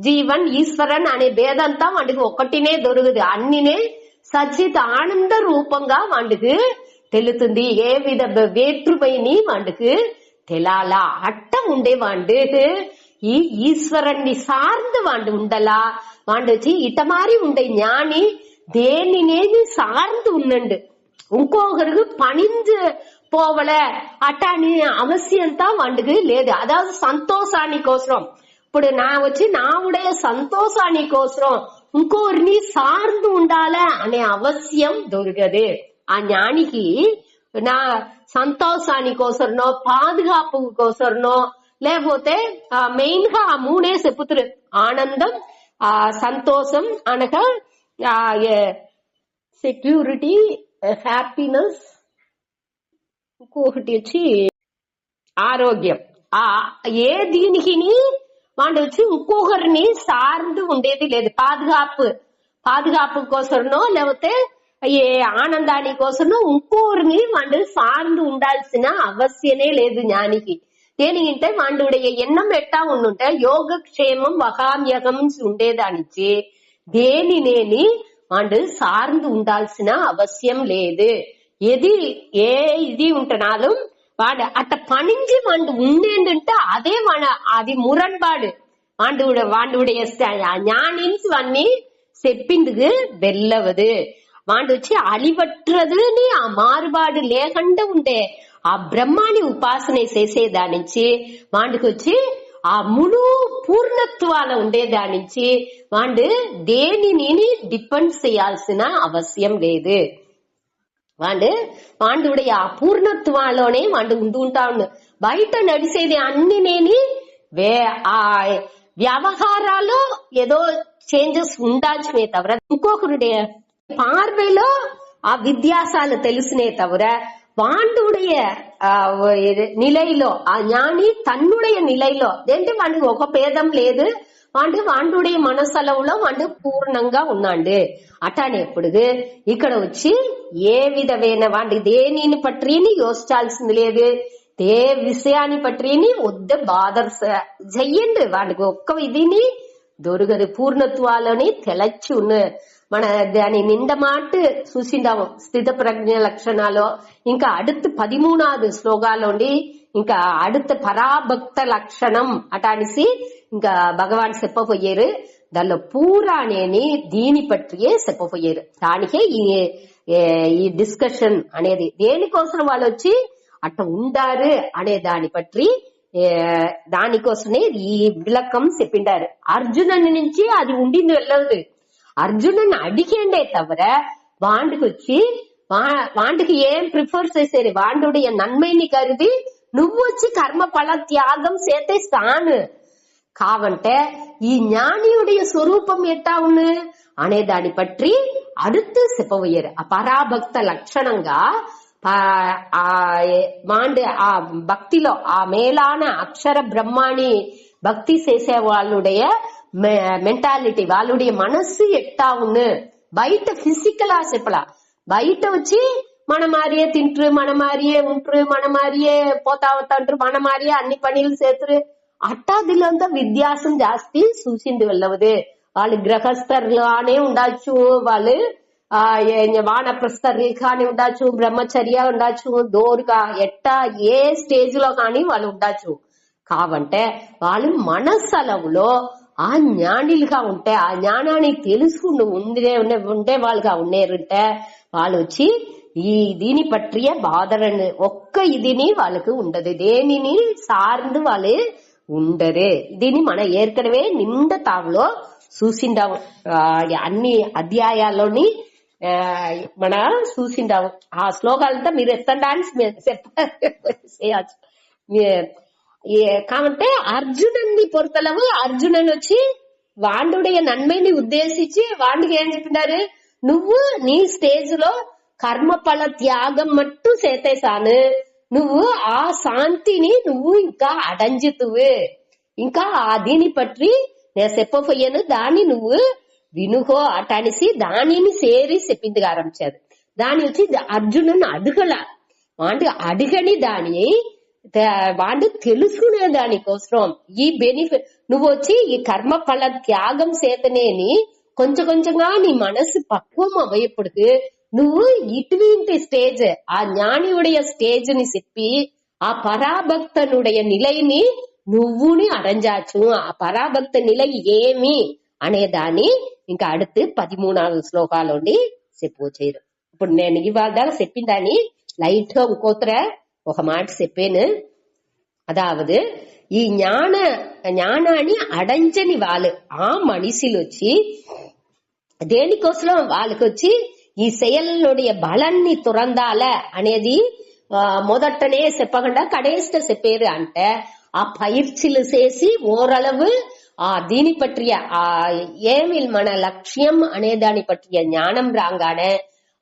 జీవన్ ఈశ్వరన్ అనే భేదంతా వాడికి ఒకటినే దొరుకుదు. అన్నినే సచిత ఆనంద రూపంగా వాడికి తెలుతుంది. ఏ విధ వేற்றுமைని వాడికి తెలాలా. అట్ట ఉండేవాడు ఈ ఈశ్వరుణ్ణి సార్ந்து వాడు ఉండలా. వాడు వచ్చి ఇటమారి ఉండే ஞானி దేనినేది సార్ந்து ఉన్నండు, ఇంకొకరికి పనిందు పోవల అటాని అవశ్యంతా వాడికి లేదు. అదాவது సంతోషాని కోసం ఇప్పుడు నా ఉடைய సంతోషాని కోసం ఇంకోరిని సార్ந்து ఉండాల అనే అవశ్యం దొరకదు. ఆ ஞானிకి నా సంతోషాని కోసరనో పాదుగాపు కోసరనో లేకపోతే మెయిన్ గా ఆ 3 చెప్పుతారు. ఆనందం, ఆ సంతోషం అనగా సెక్యూరిటీ, హ్యాపీనెస్, ఇంకొకటి వచ్చి ఆరోగ్యం. ఆ ఏ దీనికి వాడు వచ్చి ఇంకొకరిని సార్ந்து ఉండేది లేదు. పాదుగాపు కోసరనో లేకపోతే ఏ ఆనందాని కోసమో ఇంకోరిని వాడు సార్ந்து ఉండాల్సిన అవశ్యమే లేదు జ్ఞానికి. దేనికంటే వాడుடைய ఎన్నం ఎట్టా ఉండుంటే యోగక్షేమం వహామ్యగం ఉండేదానిచ్చి దేనినేని వాడు సార్ந்து ఉండాల్సిన అవశ్యం లేదు. ఇది ఉంటున్నాலும் వాడు అట్ట పనించి వాడు ఉండేందంటే అదే అది మురణ్బాడు. వాడుடைய ஞானின்னு వాడిని చెప్పిందుకు వెళ్ళవదు వాండు వచ్చి అలివట్రదని ఆ మారుబాడు లేకుండా ఉండే ఆ బ్రహ్మాని ఉపాసన చేసేదాని నుంచి వాండుకి వచ్చి ఆ ములు పూర్ణత్వాల ఉండేదాని నుంచి వాండు దేనిని డిపెండ్ చేయాల్సిన అవసరం లేదు. వాండుடைய ఆ పూర్ణత్వాలోనే వాండు ఉంటా బయట నడిచేది అన్ని నేని ఆ వ్యవహారాలు ఏదో చేంజెస్ ఉండాల్సినే తవర ఇంకొకరుடைய பார்வையிலோ ఆ வித்தியாசால తెలిసినే தவிர వాండుடைய నిలైలో ఆ జ్ఞాని తన్నుடைய నిలైలో అంటే వాడికి ఒక భేదం లేదు. వాండుடைய మనసలవులో వాడు పూర్ణంగా ఉన్నాడు. అటానేప్పుడు ఇక్కడ వచ్చి ఏ విధమైన వాడి దేనిని పట్టిని యోచించాల్సింది లేదు. ఏ విషయాన్ని పట్టిని వద్ద బాధర్ చెయ్యండి. వాడికి ఒక్క ఇదిని దొరకదు. పూర్ణత్వాలని తెలచి ఉన్న మన దాని నిండ మాట చూసిండాము స్థిత ప్రజ్ఞ లక్షణాలు. ఇంకా అడుత 13வது శ్లోకాలోండి ఇంకా అడుత పరాభక్త లక్షణం అటానిసి ఇంకా భగవాన్ చెప్పబోయారు. దానిలో పూరానేని దీని పట్టియే చెప్పబోయారు. దానికే ఈ డిస్కషన్ అనేది దేనికోసం వాళ్ళు వచ్చి అట్ట ఉండారు అనే దాని పట్టి దానికోసమే ఈ విలకం చెప్పిండారు. అర్జునుని నుంచి అది ఉండింది వెళ్ళదు. అర్జునుని అడిగేండే తవర వాండుకి వచ్చి వాండుకి ఏం ప్రిఫర్ చేసేది వాండుடைய నన్మైని కருதி నువ్వు వచ్చి కర్మ ఫల త్యాగం చేతేస్తాను కావంటే ఈ ஞானியுடைய స్వరూపం ఎట్టా ఉన్నా అనే దాని పట్టి அடுத்து చెప్పబోయారు. ఆ పరాభక్త లక్షణంగా వాండు ఆ భక్తిలో ఆ మేలాన అక్షర బ్రహ్మాణి భక్తి చేసే వాళ్ళుடைய మెంటాలిటీ వాళ్ళుடைய మనస్సు ఎట్టా ఉన్నా బయట ఫిజికలా చెప్పలా. బయట వచ్చి మన మారియే తింటారు, మన మారియే ఉంటారు, మన మారియే పోతా ఉంటారు, మన మారియే అన్ని పనులు చేతురు. అట్టాదిలంతా వ్యత్యాసం జాస్తి చూసింది వెళ్ళవదు. వాళ్ళు గృహస్థర్లానే ఉండొచ్చు, వాళ్ళు వానప్రస్థర్ కానీ ఉండొచ్చు, బ్రహ్మచర్య ఉండొచ్చు, దోరుగా ఎట్టా ఏ స్టేజ్ లో కానీ వాళ్ళు ఉండొచ్చు. కావంటే వాళ్ళు మనస్సలవులో ఆ జ్ఞానిలుగా ఉంటే ఆ జ్ఞానాన్ని తెలుసుకుని ఉండే వాళ్ళుగా ఉండేరుంటే వాళ్ళు వచ్చి ఈ దీని పట్టియ బాధరని ఒక్క ఇదిని వాళ్ళకు ఉండదు. దేనిని సార్ந்து వాళ్ళు ఉండరు. దీన్ని మన ఏర్కడవే నిండ తావులో చూసిండాము. అన్ని అధ్యాయాల్లోని మన చూసిండాము. ఆ శ్లోకాలంతా మీరు ఎత్తండి చెప్పచ్చు. కాబట్టి అర్జునుని పొరతలవు అర్జునన్ వచ్చి వాండుடைய నన్మైని ఉద్దేశించి వాండికి ఏం చెప్పినారు, నువ్వు నీ స్టేజ్ లో కర్మఫల త్యాగం మట్టు చేతేసాను, నువ్వు ఆ శాంతిని నువ్వు ఇంకా అడంజుతువు, ఇంకా ఆ దీని పట్టి నేను చెప్పపోయాను దాన్ని నువ్వు వినుకో అటనిసి దానిని సేరి చెప్పింది ఆరంభించారు. దాని వచ్చి అర్జునుని అడగల వాంటి అడిగని దాని వాడు తెలుసుకునే దానికోసం ఈ బెనిఫిట్ నువ్వు వచ్చి ఈ కర్మ ఫల త్యాగం చేతనేని కొంచెం కొంచెంగా నీ మనసు పక్వం అయ్యేప్పటికి నువ్వు ఇటువంటి స్టేజ్ ఆ ஞானியுடைய స్టేజ్ ని చెప్పి ఆ పరాభక్తనుடைய నిలయని నువ్వుని అడంజాచు. ఆ పరాభక్త నిలయ ఏమి అనేదాన్ని ఇంకా அடுத்து 13வது శ్లోకాలోండి చెప్పొచ్చారు. ఇప్పుడు నేను ఇవాళ దాకా చెప్పిన దాన్ని లైట్ గా ఇంకోతర ఒక మాట చెప్పాను. అదావదు ఈ జ్ఞానాన్ని అడంచని వాళ్ళు ఆ మనిషిలు వచ్చి దేనికోసం వాళ్ళకి వచ్చి ఈ செயலுடைய బలాన్ని తురందాల అనేది మొదటనే చెప్పకుండా కడేష్ట చెప్పారు. అంటే ఆ పயிற்சிలు చేసి ఓరளவு ఆ దీని పట్టియ ఆ ఏమి మన లక్ష్యం అనే దాని పట్టియ జ్ఞానం రాగానే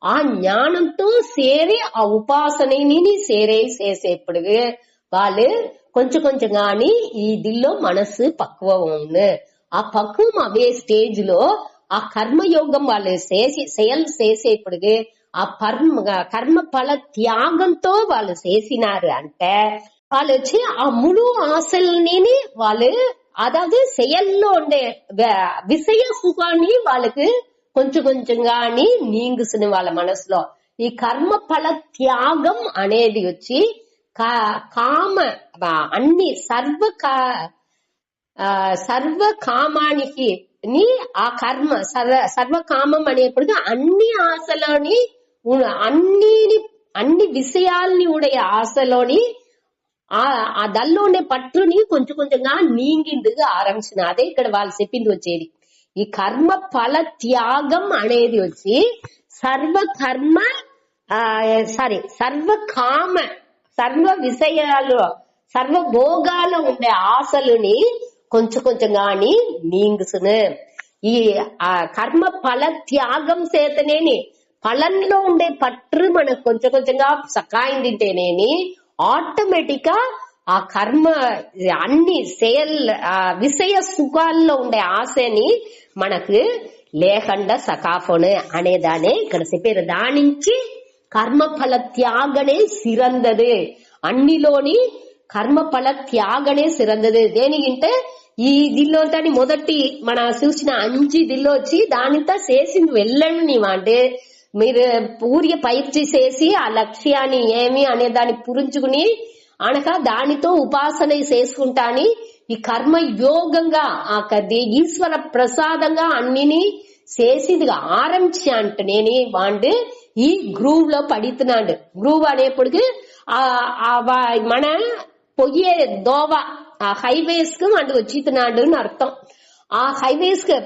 ఆ జ్ఞానంతో సేరి ఆ ఉపాసనని సేరే చేసేప్పుడు వాళ్ళు కొంచెం కొంచెం గాని ఈ దిల్లో మనసు పక్వం ఆ పక్వం అవే స్టేజ్ లో ఆ కర్మయోగం వాళ్ళు చేసేప్పుడు ఆ కర్మ ఫల త్యాగంతో వాళ్ళు చేసినారు. అంటే వాళ్ళు వచ్చి ఆ ములు ఆశల్ని వాళ్ళు అதாவது செயల్లో ఉండే విషయ సుఖాన్ని వాళ్ళకి కొంచెం కొంచెంగాని నీంగుసిన వాళ్ళ మనసులో ఈ కర్మ ఫల త్యాగం అనేది వచ్చి కామ అన్ని సర్వ కామానికి నీ ఆ కర్మ సర్వకామం అనేప్పుడు అన్ని ఆశలోని అన్ని విషయాల్ని ఉடைய ఆశలోని ఆ దల్లో ఉండే పట్టుని కొంచెం కొంచెంగా నీంగిందుగా ఆరంభించిన అదే ఇక్కడ వాళ్ళు చెప్పింది వచ్చేది. ఈ కర్మ ఫల త్యాగం అనేది వచ్చి సర్వకర్మ సర్వకామ సర్వ విషయాలు సర్వభోగాలు ఉండే ఆశలుని కొంచెం కొంచెంగాని నీంగుసును. ఈ కర్మ ఫల త్యాగం చేతనేని ఫలంలో ఉండే పట్టు మనకు కొంచెం కొంచెంగా సకాయం తింటేనేని ఆటోమేటిక్ గా ఆ కర్మ అన్ని విషయ సుఖాల్లో ఉండే ఆశని మనకు లేకుండా సకాఫోను అనేదానే ఇక్కడ చెప్పారు. దానించి కర్మఫల త్యాగనే సిరందదు, అన్నిలోని కర్మఫల త్యాగనే సిరందదు. దేనికంటే ఈ దిల్లోని మొదటి మన చూసిన 5 దిల్లో వచ్చి దానితో చేసింది వెళ్ళండి అంటే మీరు పూర్య పైర్చి చేసి ఆ లక్ష్యాన్ని ఏమి అనే దాన్ని పురించుకుని అనక దానితో ఉపాసన చేసుకుంటాని ఈ కర్మ యోగంగా ఆ ఈశ్వర ప్రసాదంగా అన్నిని చేసిదిగా ఆరంభించి అంటే నేను వాడు ఈ గ్రూవ్ లో పడుతున్నాడు. గ్రూవ్ అనేప్పటికి మన పొయ్యే దోవ ఆ హైవేస్ కు వాడు వచ్చితున్నాడు అని అర్థం. ఆ హైవేస్ కి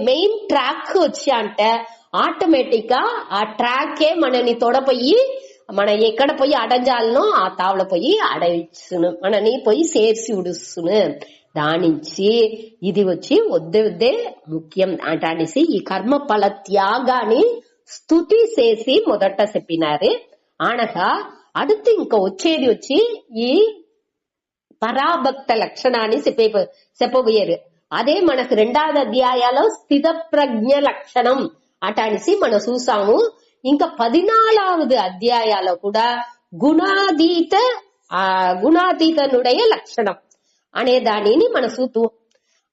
మెయిన్ ట్రాక్ వచ్చి అంటే ఆటోమేటిక్ గా ఆ ట్రాకే మనని తొడపోయి మన ఎక్కడ పోయి అడంజాలనో ఆ తావల పోయి అడవిచ్చును, మనని పోయి చేర్చి ఉడుస్తును. దానించి ఇది వచ్చి వద్దే ముఖ్యం అంటనేసి ఈ కర్మ ఫల త్యాగాన్ని స్తుతి చేసి మొదట చెప్పినారు. అనగా அடுத்து ఇంకా వచ్చేది వచ్చి ఈ పరాభక్త లక్షణాన్ని చెప్పబోయారు. అదే మనకు 2వ అధ్యాయాలో స్థిత ప్రజ్ఞ లక్షణం అటనేసి మనం చూసాము. ఇంకా 14వ అధ్యాయాలో కూడా గుణాతీతనుடைய లక్షణం అనే దానిని మన చూతూ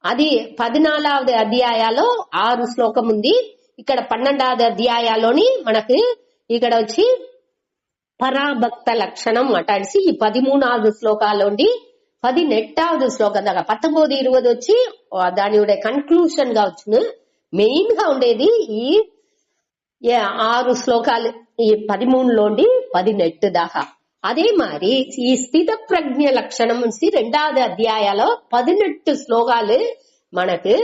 అది 14వ అధ్యాయాలో 6 శ్లోకం ఉంది. ఇక్కడ 12వ అధ్యాయాలోని మనకు ఇక్కడ వచ్చి పరాభక్త లక్షణం అటనేసి ఈ 13వ శ్లోకాలోండి 18వ శ్లోకం దాకా 19, 20 వచ్చి దాని కన్క్లూషన్ గా వచ్చును. మెయిన్ గా ఉండేది ఈ 6 శ్లోకాలు ఈ 13లోండి 18 దాకా. அதே மாதிரி ఈ స్థిత ప్రజ్ఞ లక్షణం నుంచి 2వ అధ్యాయాలో 18 శ్లోకాలు మనకు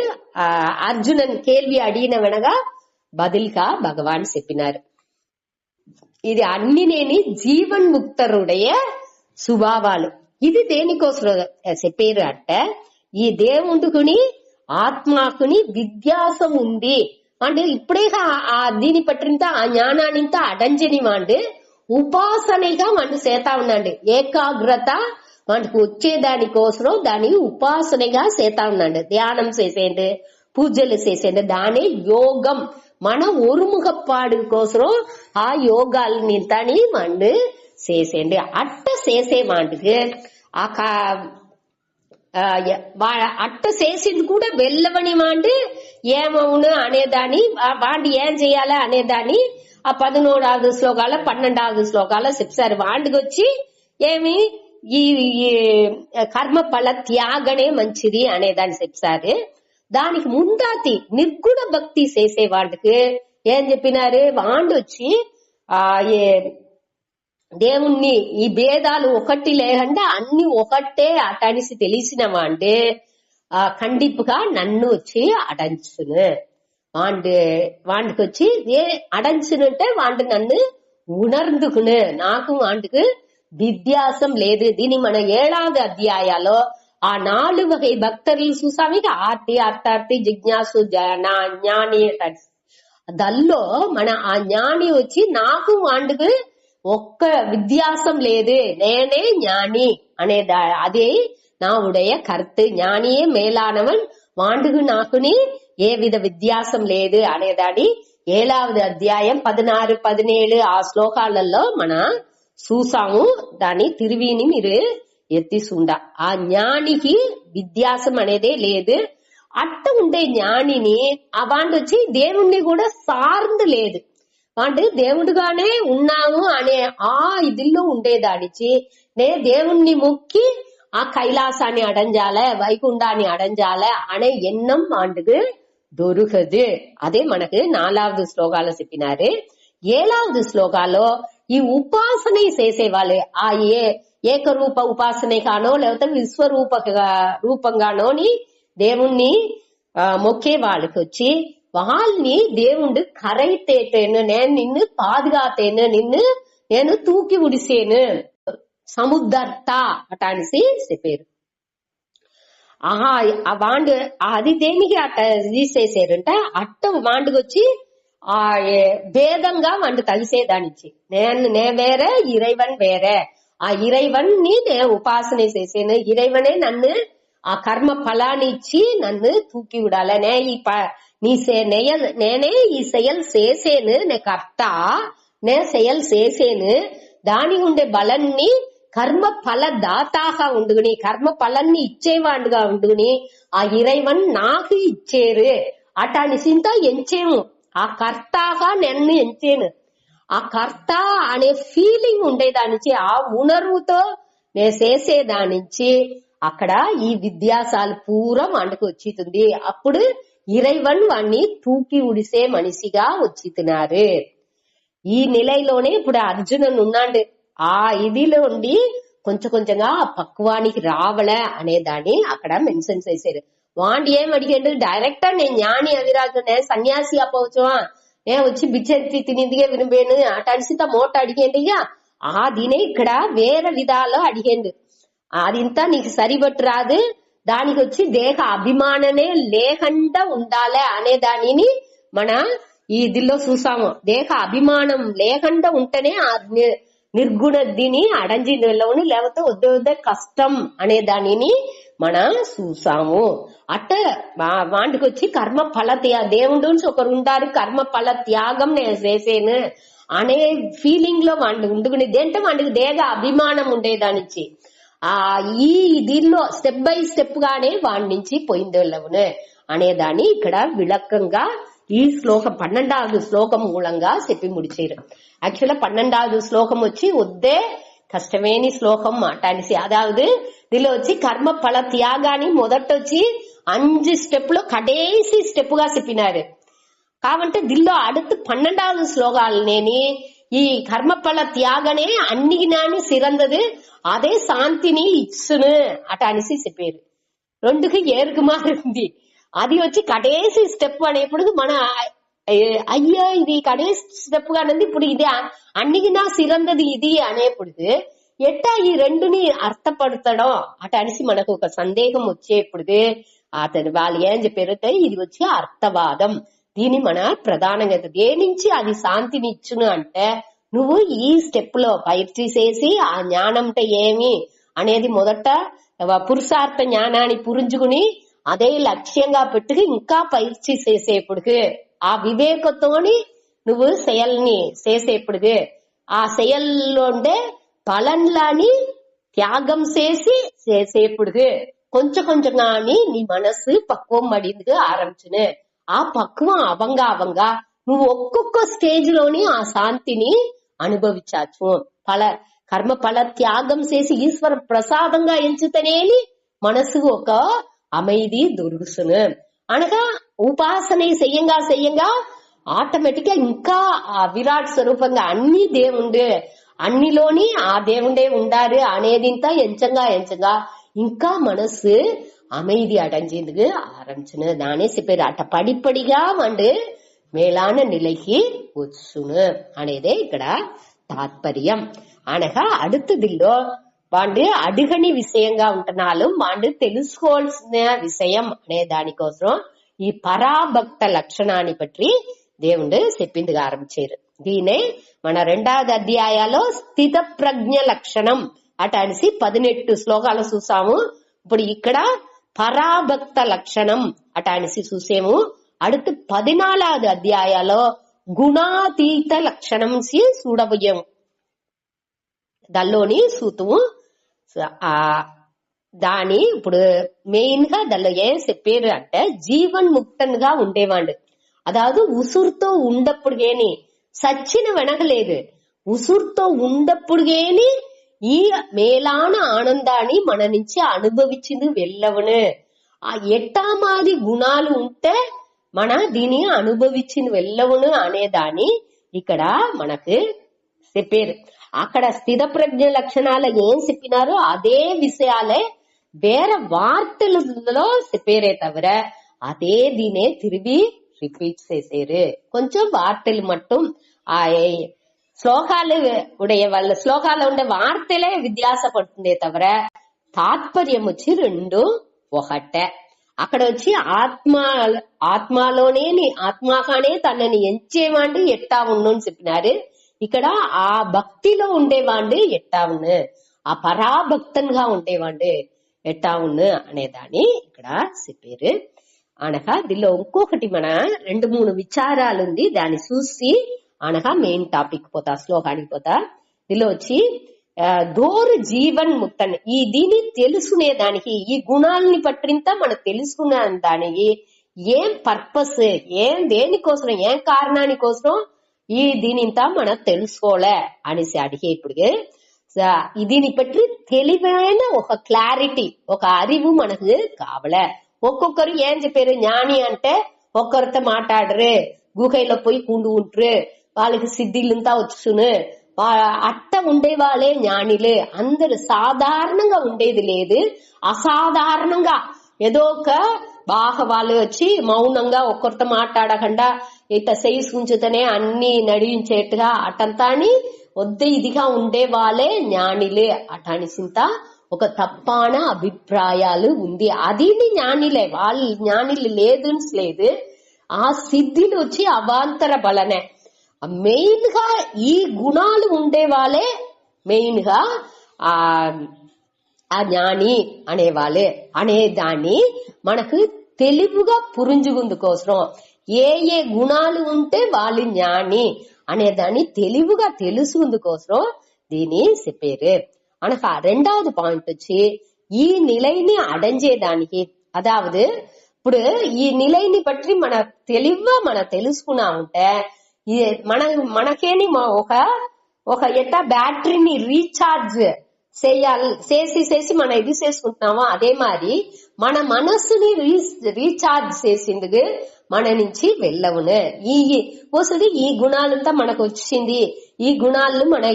అర్జునన్ కేள்வி అడిగిన వెనగా బదులుగా భగవాన్ చెప్పినారు. ఇది అన్నినేని జీవన్ ముక్తరుடைய స్వభావాలు. ఇది దేనికోసం చెప్పారు అంటే ఈ దేవుడికుని ఆత్మకుని వ్యత్యాసం ఉంది అంటే ఇప్పుడే దీని పట్టినంత ఆ జ్ఞానానింత అడంజని వాడు ఉపాసనగా వాడు చేతా ఉన్నాడు. ఏకాగ్రత వాడికి వచ్చేదానికోసం దాని ఉపాసనగా చేతా ఉన్నాడు. ధ్యానం చేసేండు, పూజలు చేసేండు, దానే యోగం. మన ఒరుముగపాడు కోసం ఆ యోగాలని తని వాడు చేసేండు. అట్ట చేసే వాడికి అట్ట చేసింది కూడా వెళ్ళవని వాడు ఏమవును అనేదాన్ని వాడు ఏం చేయాలి అనేదాన్ని ఆ 11వ శ్లోకాల 12వ శ్లోకాల చెప్పారు. వాడికి వచ్చి ఏమి ఈ కర్మ ఫల త్యాగనే మంచిది అనేదాన్ని చెప్పారు. దానికి ముందాతి నిర్గుణ భక్తి చేసే వాడికి ఏం చెప్పినారు, వాడు వచ్చి దేవుణ్ణి ఈ భేదాలు ఒకటి లేకుండా అన్ని ఒకటే అటనిసి తెలిసిన వాండే కండిపుగా నన్ను వచ్చి అడంచును. వాడికి వచ్చి అడంచునంటే వాడు నన్ను ఉణర్ந்துకును, నాకు వాడికి విద్యాసం లేదు. దీని మన 7వ అధ్యాయాలో ఆ 4 వగை భక్తులు చూసాము. ఆర్తి, అర్థార్థి, జిజ్ఞాసు, జ్ఞాని. దల్లో మన ఆ జ్ఞాని వచ్చి నాకు వాడికి ఒక్క విద్యాసం లేదు, నేనే ஞானி అనేదా అదే నా ఉடைய కర్త. ஞானியே మేలానవన్ వాండుకు నాకుని ఏ విధ వ్యత్యాసం లేదు అనేదాన్ని 7వ అధ్యాయం 16, 17 ఆ శ్లోకాలలో మన చూసాము. దాన్ని తిరివిని మీరు ఎత్తిసుండ. ఆ జ్ఞానికి వ్యత్యాసం అనేదే లేదు. అట్ట ఉండే జ్ఞానిని వాడు వచ్చి దేవుణ్ణి కూడా సార్ந்து లేదు. వాడు దేవుడుగానే ఉన్నాము అనే ఆ ఇదిలో ఉండేదాడిచి నే దేవుణ్ణి మొక్కి ఆ కైలాసాన్ని అడంజాలే, వైకుంఠాన్ని అడంజాలే అనే ఎన్నం వాడుకు దొరుకదు. అదే మనకు 4వ శ్లోకాలో చెప్పినారు. 7వ శ్లోకాలో ఈ ఉపాసన చేసేవాళ్ళు ఆ ఏకరూప ఉపాసన కానో లేకపోతే విశ్వరూప రూపంగానోని దేవుణ్ణి మొక్కే వాళ్ళకి వచ్చి వాళ్ళని దేవుడు కరైతేటేను, నేను నిన్ను పాదుగాతేను, నిన్ను నేను తూకి ఉడిసేను, సముద్దర్త అటానిసి చెప్పారు. వాండు అది దేనికి అట్ట తీసేసారంటే అట్ట వాండుకొచ్చి ఆ భేదంగా వాండు కలిసేదానిచ్చి నే వేరే ఇరైవన్ వేరే, ఆ ఇరైవన్ ని నేను ఉపాసన చేసాను, ఇరైవనే నన్ను ఆ కర్మ ఫలాన్ని ఇచ్చి నన్ను తూకి విడాలి, నేనే ఈ செயல் చేసేను, నే కర్త, నే செயல் చేసేను, దాని ఉండే బలాన్ని కర్మ ఫల దాతాగా ఉండుకుని కర్మ ఫలాన్ని ఇచ్చేవాడుగా ఉండుకుని ఆ ఇరైవన్ నాకు ఇచ్చేరు అటాని సింత ఎంచేము, ఆ కర్తగా నన్ను ఎంచేను, ఆ కర్త అనే ఫీలింగ్ ఉండేదానించి ఆ ఉణర్వుతో నేను చేసేదానించి అక్కడ ఈ విద్యాసాలు పూరా మండకు వచ్చితుంది. అప్పుడు ఇరైవన్ వాణ్ణి తూకి ఉడిసే మనిషిగా వచ్చితున్నారు. ఈ నిలయలోనే ఇప్పుడు అర్జునుడు ఉన్నాడు. ఆ ఇదిలో ఉండి కొంచెం కొంచెంగా పక్వానికి రావలే అనేదాన్ని అక్కడ మెన్షన్ చేశారు. వాండి ఏం అడిగాడు, డైరెక్టర్ నేను ஞானி అవిరాజు, నేను సన్యాసిగా పోవచ్చువా, నేను వచ్చి బిచ్చెత్తి తినిదిగా వినిపోయాను అటనిసిత మోట అడిగేండిగా ఆ దినే ఇక్కడ వేరే విధాలో అడిగేండు. అదింత నీకు సరిపట్టు రాదు, దానికి వచ్చి దేహ అభిమాననే లేకుండా ఉండాలి అనే దానిని మన ఈ ఇదిలో చూసాము. దేహ అభిమానం లేకుండా ఉంటేనే ఆ నిర్గుణదిని అడంజి నిలవని లేకపోతే వద్ద కష్టం అనే దానిని మనం చూసాము. అట్ట వాంటికి వచ్చి కర్మ ఫల దేవుడు ఒకరు ఉంటారు, కర్మ ఫల త్యాగం నేను చేసేను అనే ఫీలింగ్ లో వాడిని ఉండుకుని దేంటే వాడికి దేహ అభిమానం ఉండేదానిచ్చి ఈ దీనిలో స్టెప్ బై స్టెప్ గానే వాడి నుంచి పోయిందేళ్ళవును అనేదాన్ని ఇక్కడ విளக்கంగా ఈ శ్లోకం 12వ శ్లోకం మూలంగా చెప్పి ముడిచారు. యాక్చువల్ 12వ శ్లోకం వచ్చి వద్దే కష్టమేని శ్లోకం మాట్లాడిసి, అదావదు దీనిలో వచ్చి కర్మ ఫల త్యాగాన్ని మొదటొచ్చి 5 స్టెప్లు కడేసి స్టెప్ గా చెప్పినారు. కాబట్టి దీనిలో அடுத்து 12వ శ్లోకాలనేని ఈ కర్మ ఫల త్యాగనే అన్నికి నాని సిరందదు, అదే శాంతిని ఇచ్చును అట అనిసి చెప్పారు. రెండుకి ఏరుకు మారింది. అది వచ్చి కడేసి స్టెప్ అనేప్పుడు మన అయ్యో ఇది కడేసి స్టెప్ గానంది, ఇప్పుడు ఇది అన్నికి నా సిరందది ఇది అనేప్పుడు ఎట్టా ఈ రెండుని అర్థపడతాడో అట అనిసి మనకు ఒక సందేహం వచ్చేప్పుడు అతను వాళ్ళు ఏం చెప్పారంటే ఇది వచ్చి అర్థవాదం. దీని మన ప్రధానంగా దేనించి అది శాంతిని ఇచ్చును అంటే నువ్వు ఈ స్టెప్ లో పైర్చి చేసి ఆ జ్ఞానంటే ఏమి అనేది మొదట పురుషార్థ జ్ఞానాన్ని పురించుకుని అదే లక్ష్యంగా పెట్టుకు ఇంకా పైర్చి చేసేప్పుడు ఆ వివేకతోని నువ్వు செயల్ని చేసేప్పుడు ఆ செயల్లో ఉండే పలన్లాని త్యాగం చేసేప్పుడు కొంచెం కొంచెంగాని నీ మనసు పక్వం పడింది ఆరంభించును. ఆ పక్వం అవంగా నువ్వు ఒక్కొక్క స్టేజ్ లోని ఆ శాంతిని అనుభవించచ్చు. కర్మ ఫల త్యాగం చేసి ఈశ్వర ప్రసాదంగా ఎంచుతనేని మనసుకు ఒక அமைதி దొరుకును. అనగా ఉపాసన చెయ్యంగా ఆటోమేటిక్ గా ఇంకా ఆ విరాట్ స్వరూపంగా అన్ని దేవుండే అన్నిలోని ఆ దేవుండే ఉండారు అనేది ఎంచంగా ఇంకా మనసు அமைதி அடைஞ்சதுக்கு ஆரம்பிச்சுன்னு தானே చెప్పారు. అట్ట పడిపడిగా వండు మేలాన నిలకి వచ్చును అనేది ఇక్కడ తాత్పర్యం. అనగా అడుగుదిలో వాడు అడుగని విషయంగా ఉంటున్నాలు వాడు తెలుసుకోవాల్సిన విషయం అనే దానికోసం ఈ పరాభక్త లక్షణాన్ని పట్టి దేవుడు చెప్పింది ఆరంభించారు. దీనే మన 2వ అధ్యాయాలో స్థిత ప్రజ్ఞ లక్షణం అట అనిసి 18 శ్లోకాలు చూసాము. ఇప్పుడు ఇక్కడ పరాభక్త లక్షణం అట అనిసి చూసేము. அடுத்து 14వ అధ్యాయాలో గుణాతీత లక్షణం చూడబోయాము. దానిలోని సూతము దాని ఇప్పుడు మెయిన్ గా దానిలో ఏం చెప్పారు అంటే జీవన్ ముక్తన్గా ఉండేవాడు. అదాదు ఉసురుతో ఉండప్పుడుగేని సచ్చిన వెనకలేదు, ఉసురుతో ఉండప్పుడుగేని ఈ మేలాన ఆనందాన్ని మన నుంచి అనుభవించింది వెళ్ళవను. ఆ ఎట్టామాది గుణాలు ఉంటే మన దీని అనుభవించి వెళ్ళవును అనేదాన్ని ఇక్కడ మనకు చెప్పారు. అక్కడ స్థిత ప్రజ్ఞ లక్షణాలు ఏం చెప్పినారో అదే విషయాలే వేరే వార్తలలో చెప్పారే తవిర అదే దీనే తిరిగి రిపీట్ చేసారు. కొంచెం వార్తలు మట్టుం ఆ శ్లోకాలు ఉடைய వాళ్ళ శ్లోకాలు ఉండే వార్తలే వ్యత్యాసపడుతుందే తవిర తాత్పర్యం వచ్చి రెండు ఒకటే. అక్కడ వచ్చి ఆత్మలోనే ఆత్మగానే తనని ఎంచేవాండి ఎట్టా ఉండు అని చెప్పినారు. ఇక్కడ ఆ భక్తిలో ఉండేవాండి ఎట్టా ఉన్ను, ఆ పరాభక్తంగా ఉండేవాండి ఎట్టా ఉన్ను అనేదాన్ని ఇక్కడ చెప్పారు. అనగా దీనిలో ఇంకొకటి మన 2-3 విచారాలు ఉంది, దాన్ని చూసి అనగా మెయిన్ టాపిక్ పోతా శ్లోకానికి పోతా. దీనిలో వచ్చి దోరు జీవన్ ముక్తన్ ఈ దీన్ని తెలుసుకునే దానికి ఈ గుణాలని పట్టింత మనం తెలుసుకునే దానికి ఏం పర్పస్, ఏం దేనికోసం, ఏం కారణాని కోసం ఈ దీనింత మనం తెలుసుకోలే అనేసి అడిగే ఇప్పుడు దీని పట్టి తెలివైన ఒక క్లారిటీ, ఒక அறிவு మనకు కావలే. ఒక్కొక్కరు ఏం చెప్పారు, ஞானி అంటే ఒక్కరితో మాట్లాడరు, గుహైలో పోయి కూండు ఉంటరు, వాళ్ళకి సిద్ధిలంతా వచ్చును, అట్ట ఉండే వాళ్ళే జ్ఞానిలే. అందరు సాధారణంగా ఉండేది లేదు, అసాధారణంగా ఏదో ఒక బాగా వాళ్ళు వచ్చి మౌనంగా ఒక్కరితో మాట్లాడకుండా ఇట్ట చేసుకుంచుతనే అన్ని నడిపించేట్టుగా అటంతా అని వద్ద ఇదిగా ఉండే వాళ్ళే జ్ఞానిలే అటానిసింత ఒక తప్పాన అభిప్రాయాలు ఉంది. అది జ్ఞానిలే, వాళ్ళు జ్ఞానిలు లేదు లేదు. ఆ సిద్ధిలు వచ్చి అవాంతర బలనే. మెయిన్ గా ఈ గుణాలు ఉండే వాళ్ళే మెయిన్ గా ఆ జ్ఞాని అనేవాళ్ళే అనేదాన్ని మనకు తెలివిగా పురింజుకుందు కోసం ఏ ఏ గుణాలు ఉంటే వాళ్ళు జ్ఞాని అనేదాన్ని తెలివిగా తెలుసుకుందు కోసం దీని చెప్పారు. అనగా రెండవది పాయింట్ వచ్చి ఈ నిலைని అడంజేదానికి, అదావదు ఇప్పుడు ఈ నిலைని పట్టి మన తెలివిగా మనం తెలుసుకున్నా ఉంటే మనకేని ఒక ఎట్టా బ్యాటరీని రీఛార్జ్ చేసి మనం ఇది చేసుకుంటున్నామో అదే మరి మన మనస్సుని రీఛార్జ్ చేసిందుకు మన నుంచి వెళ్ళవును. వస్తుంది ఈ గుణాలంతా మనకు వచ్చింది, ఈ గుణాలను మన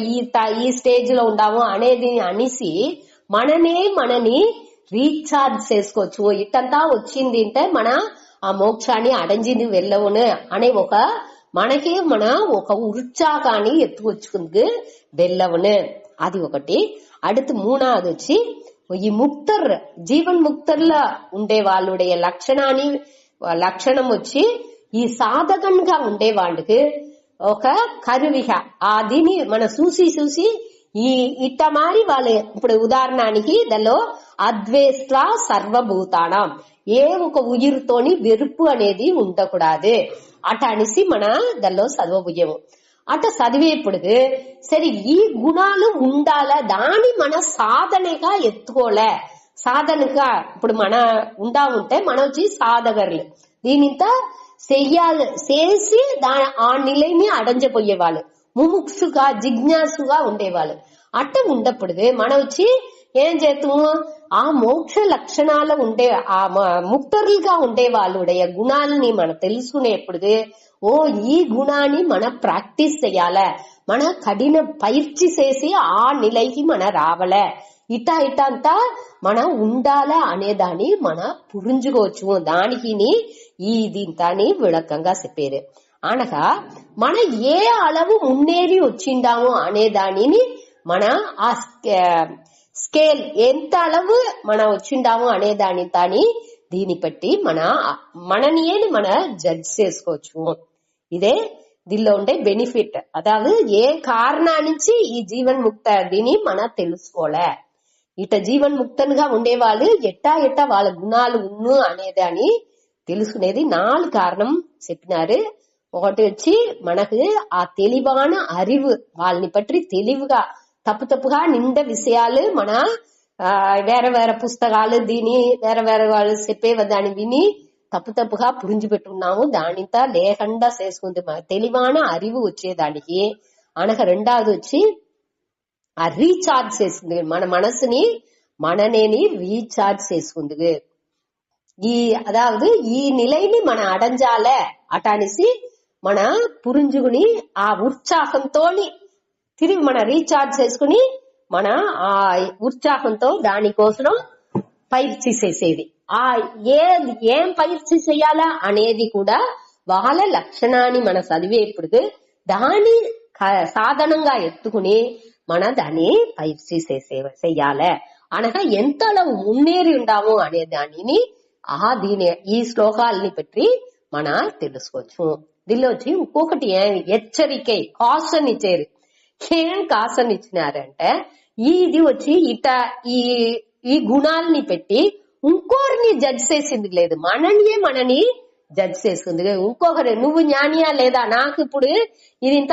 ఈ స్టేజ్ లో ఉండాము అనేది అనేసి మనని రీఛార్జ్ చేసుకోవచ్చు. ఇట్టంతా వచ్చింది అంటే మన ఆ మోక్షాన్ని అడంజింది వెళ్ళవును అనే మనకి ఒక ఉత్సాహాన్ని ఎత్తుకొచ్చుకుంది వెళ్ళవును. అది ఒకటి. அடுத்து மூணாவது వచ్చి ఈ ముక్తర్ జీవన్ ముక్తర్లా ఉండే వాళ్ళుடைய లక్షణం వచ్చి ఈ సాధకంగా ఉండే వాళ్ళకి ఒక కరువిగా దీని మన చూసి ఈ ఇట్ట మారి వాళ్ళు ఇప్పుడు ఉదాహరణానికి దానిలో అద్వేష్ట సర్వభూతానం ఏ ఒక ఉయిరుతోని వెరుపు అనేది ఉండకూడదు అట అనేసి మన దానిలో చదవబోయేము. అట చదివేప్పుడు సరే ఈ గుణాలు ఉండాలా, దాని మన సాధనగా ఎత్తుకోలే. సాధనగా ఇప్పుడు మన ఉంటే మన వచ్చి సాధగర్లు దీనింత చేసి ఆ నిலைని అడంజపోయేవాళ్ళు, ముముక్షుగా జిజ్ఞాసుగా ఉండేవాళ్ళు. అట్ట ఉండప్పుడు మన వచ్చి ఏం చేస్తాము, ఆ మోక్ష లక్షణాలు ఉండే ఆ ముక్తరులుగా ఉండే వాళ్ళుடைய గుణాలని మనం తెలుసుకునేప్పుడు ఓ ఈ గుణాన్ని మనం ప్రాక్టీస్ చెయ్యాల, మన కఠిన పైర్చి చేసి ఆ నిலைకి మన రావలే, ఇట అంతా మనం ఉండాల అనేదాన్ని మన పురించుకోవచ్చు. దానికి ఈ దీంతాని విளக்கంగా చెప్పారు. అనగా మన ఏ అలవు మున్నేరి వచ్చిండాము అనే దానిని మన ఆ స్కేల్ ఎంత అలవు మనం వచ్చిండాము అనే దాని దీని బట్టి మనని మన జడ్జ్ చేసుకోవచ్చు. ఇదే దీనిలో ఉండే బెనిఫిట్. అதாவது ఏ కారణానికి ఈ జీవన్ ముక్త దీని మన తెలుసుకోలే. ఇట జీవన్ ముక్తనుగా ఉండేవాళ్ళు ఎట్టా వాళ్ళ గుణాలు ఉన్ను అనేదాన్ని తెలుసుకునేది 4 కారణం చెప్పినారు. ఒకటి వచ్చి మనకు ఆ తెలివాన அறிவு, వాళ్ళని పట్టి తెలివిగా తప్పుగా నింద విషయాలు మన వేరే పుస్తకాలు దీని వేరే వాళ్ళు చెప్పే దాన్ని విని తప్పుగా పురించి పెట్టుకున్నాము. దానింతా లేకుండా చేసుకుంది తెలివాన அறிவு వచ్చేదానికి. అనగా రెండవది వచ్చి ఆ రీఛార్జ్ చేసుకుంది, మన మనసుని మననేని రీఛార్జ్ చేసుకుంది. అదావదు ఈ నిలైని మన అడంజాల అటానిసి మన పురుంజుకుని ఆ ఉత్సాహంతో తిరిగి మన రీఛార్జ్ చేసుకుని మన ఆ ఉత్సాహంతో దానికోసం పైర్చి చేసేది. ఏం పైర్చి చెయ్యాలా అనేది కూడా వాళ్ళ లక్షణాన్ని మన చదివేప్పుడు దాని సాధనంగా ఎత్తుకుని మన దాన్ని పైర్చి చెయ్యాలి. అనగా ఎంతలో మున్నేరి ఉండాము అనే దానిని ఈ శ్లోకాలని పెట్టి మన తెలుసుకోవచ్చు. దీనిలో వచ్చి ఇంకొకటి హెచ్చరిక కాషన్ ఇచ్చారు. ఏం కాషన్ ఇచ్చినారంటే ఇది వచ్చి ఈ గుణాలని పెట్టి ఇంకోరిని జడ్జ్ చేసింది లేదు, మనని జడ్జ్ చేసుకుంది. ఇంకొకరు నువ్వు జ్ఞానియా లేదా, నాకు ఇప్పుడు ఇది ఇంత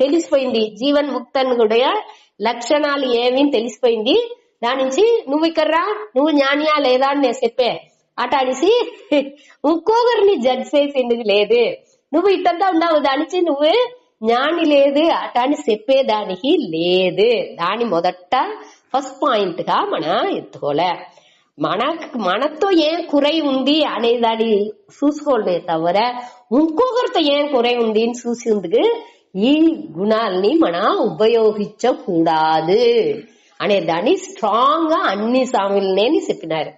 తెలిసిపోయింది, జీవన్ ముక్తన్ కూడా లక్షణాలు ఏమీ తెలిసిపోయింది, దాని నుంచి నువ్వు ఇక్కడ రా, నువ్వు జ్ఞానియా లేదా అని నేను చెప్పే అటాడిసి ఇంకొకరిని జడ్జ్ చేసింది లేదు. నువ్వు ఇట్టంతా ఉన్నావు, దాని నుంచి నువ్వు జ్ఞాని లేదు అటాని చెప్పేదానికి లేదు. దాని మొదట ఫస్ట్ పాయింట్ గా మన ఎత్తుకోలే. మనతో ఏం కురై ఉంది అనే దాన్ని చూసుకోలే తవర ఇంకొకరితో ఏం కురై ఉంది అని చూసేందుకు ఈ గుణాలని మన ఉపయోగించకూడదు అనే దాన్ని స్ట్రాంగ్ గా అన్ని స్వాములనే చెప్పినారు.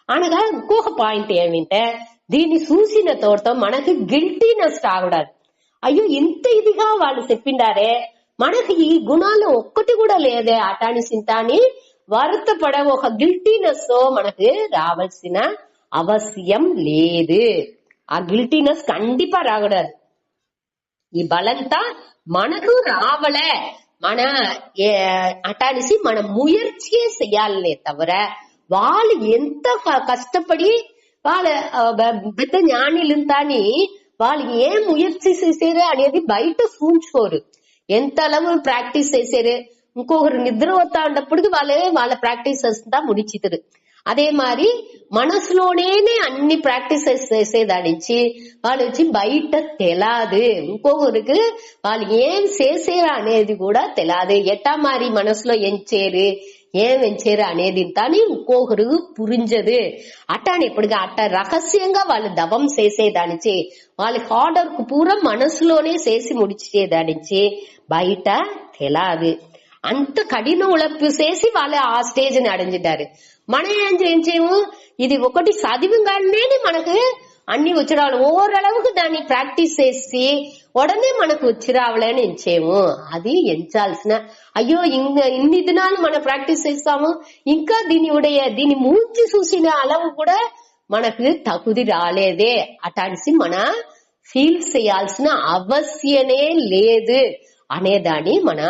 అనగా ఇంకొక పాయింట్ ఏమిటంటే దీన్ని చూసిన తోట మనకి గిల్టీనెస్ రాకూడదు. అయ్యో ఇంత ఇదిగా వాళ్ళు చెప్పిండారే, మనకి ఈ గుణాలు ఒక్కటి కూడా లేదే అటాని సింతాని వర్తపడ ఒక గిల్టీనెస్ మనకు రావాల్సిన అవసరం లేదు. ఆ గిల్టీనెస్ కండిపా రాకూడదు. ఈ బలంతా మనకు రావలే, మన అటానిసి మన ముయర్చి చెయ్యాలనే తవర వాళ్ళు ఎంత కష్టపడి వాళ్ళ పెద్ద జ్ఞానిలుంతాని వాళ్ళు ఏం ముయర్చి చేసేరే అనేది బయట చూంచుకోరు. ఎంత అలవు ప్రాక్టీస్ చేసేరే, ఇంకొకరు నిద్ర వస్తా ఉన్నప్పటికీ వాళ్ళ ప్రాక్టీస్ అంతా ముడిచితారు. అదే మరి మనసులోనే అన్ని ప్రాక్టీసెస్ చేసేదానించి వాళ్ళు వచ్చి బయట తెలాదు, ఇంకొకరికి వాళ్ళు ఏం చేసేరా అనేది కూడా తెలాదు. ఎట్టా మరి మనసులో ఏం ఎంచేరు అనేది తాని ఇంకొకరు పురించదు. అట్టాని ఎప్పుడుగా అట్ట రహస్యంగా వాళ్ళు దవం చేసేదానించి వాళ్ళకి ఆర్డర్ కు పూరా మనసులోనే చేసి ముడిచేదానించి బయట తెలాదు. అంత కఠిన ఉళప్పు చేసి వాళ్ళు ఆ స్టేజ్ ని అడించారు. మనం ఏం చేయము, ఇది ఒకటి చదివిగానే మనకు అన్ని వచ్చి రావాలి, ఓరளவுకు దాన్ని ప్రాక్టీస్ చేసి ఉడనే మనకు వచ్చి రావాలని ఎంచేము. అది ఎంచాల్సిన అయ్యో ఇన్ని దినాలు మనం ప్రాక్టీస్ చేస్తాము, ఇంకా దీన్ని మూర్చి చూసిన అలవు కూడా మనకు తగుది రాలేదే అటాన్సి మన ఫీల్ చేయాల్సిన అవశ్యమే లేదు అనేదాన్ని మన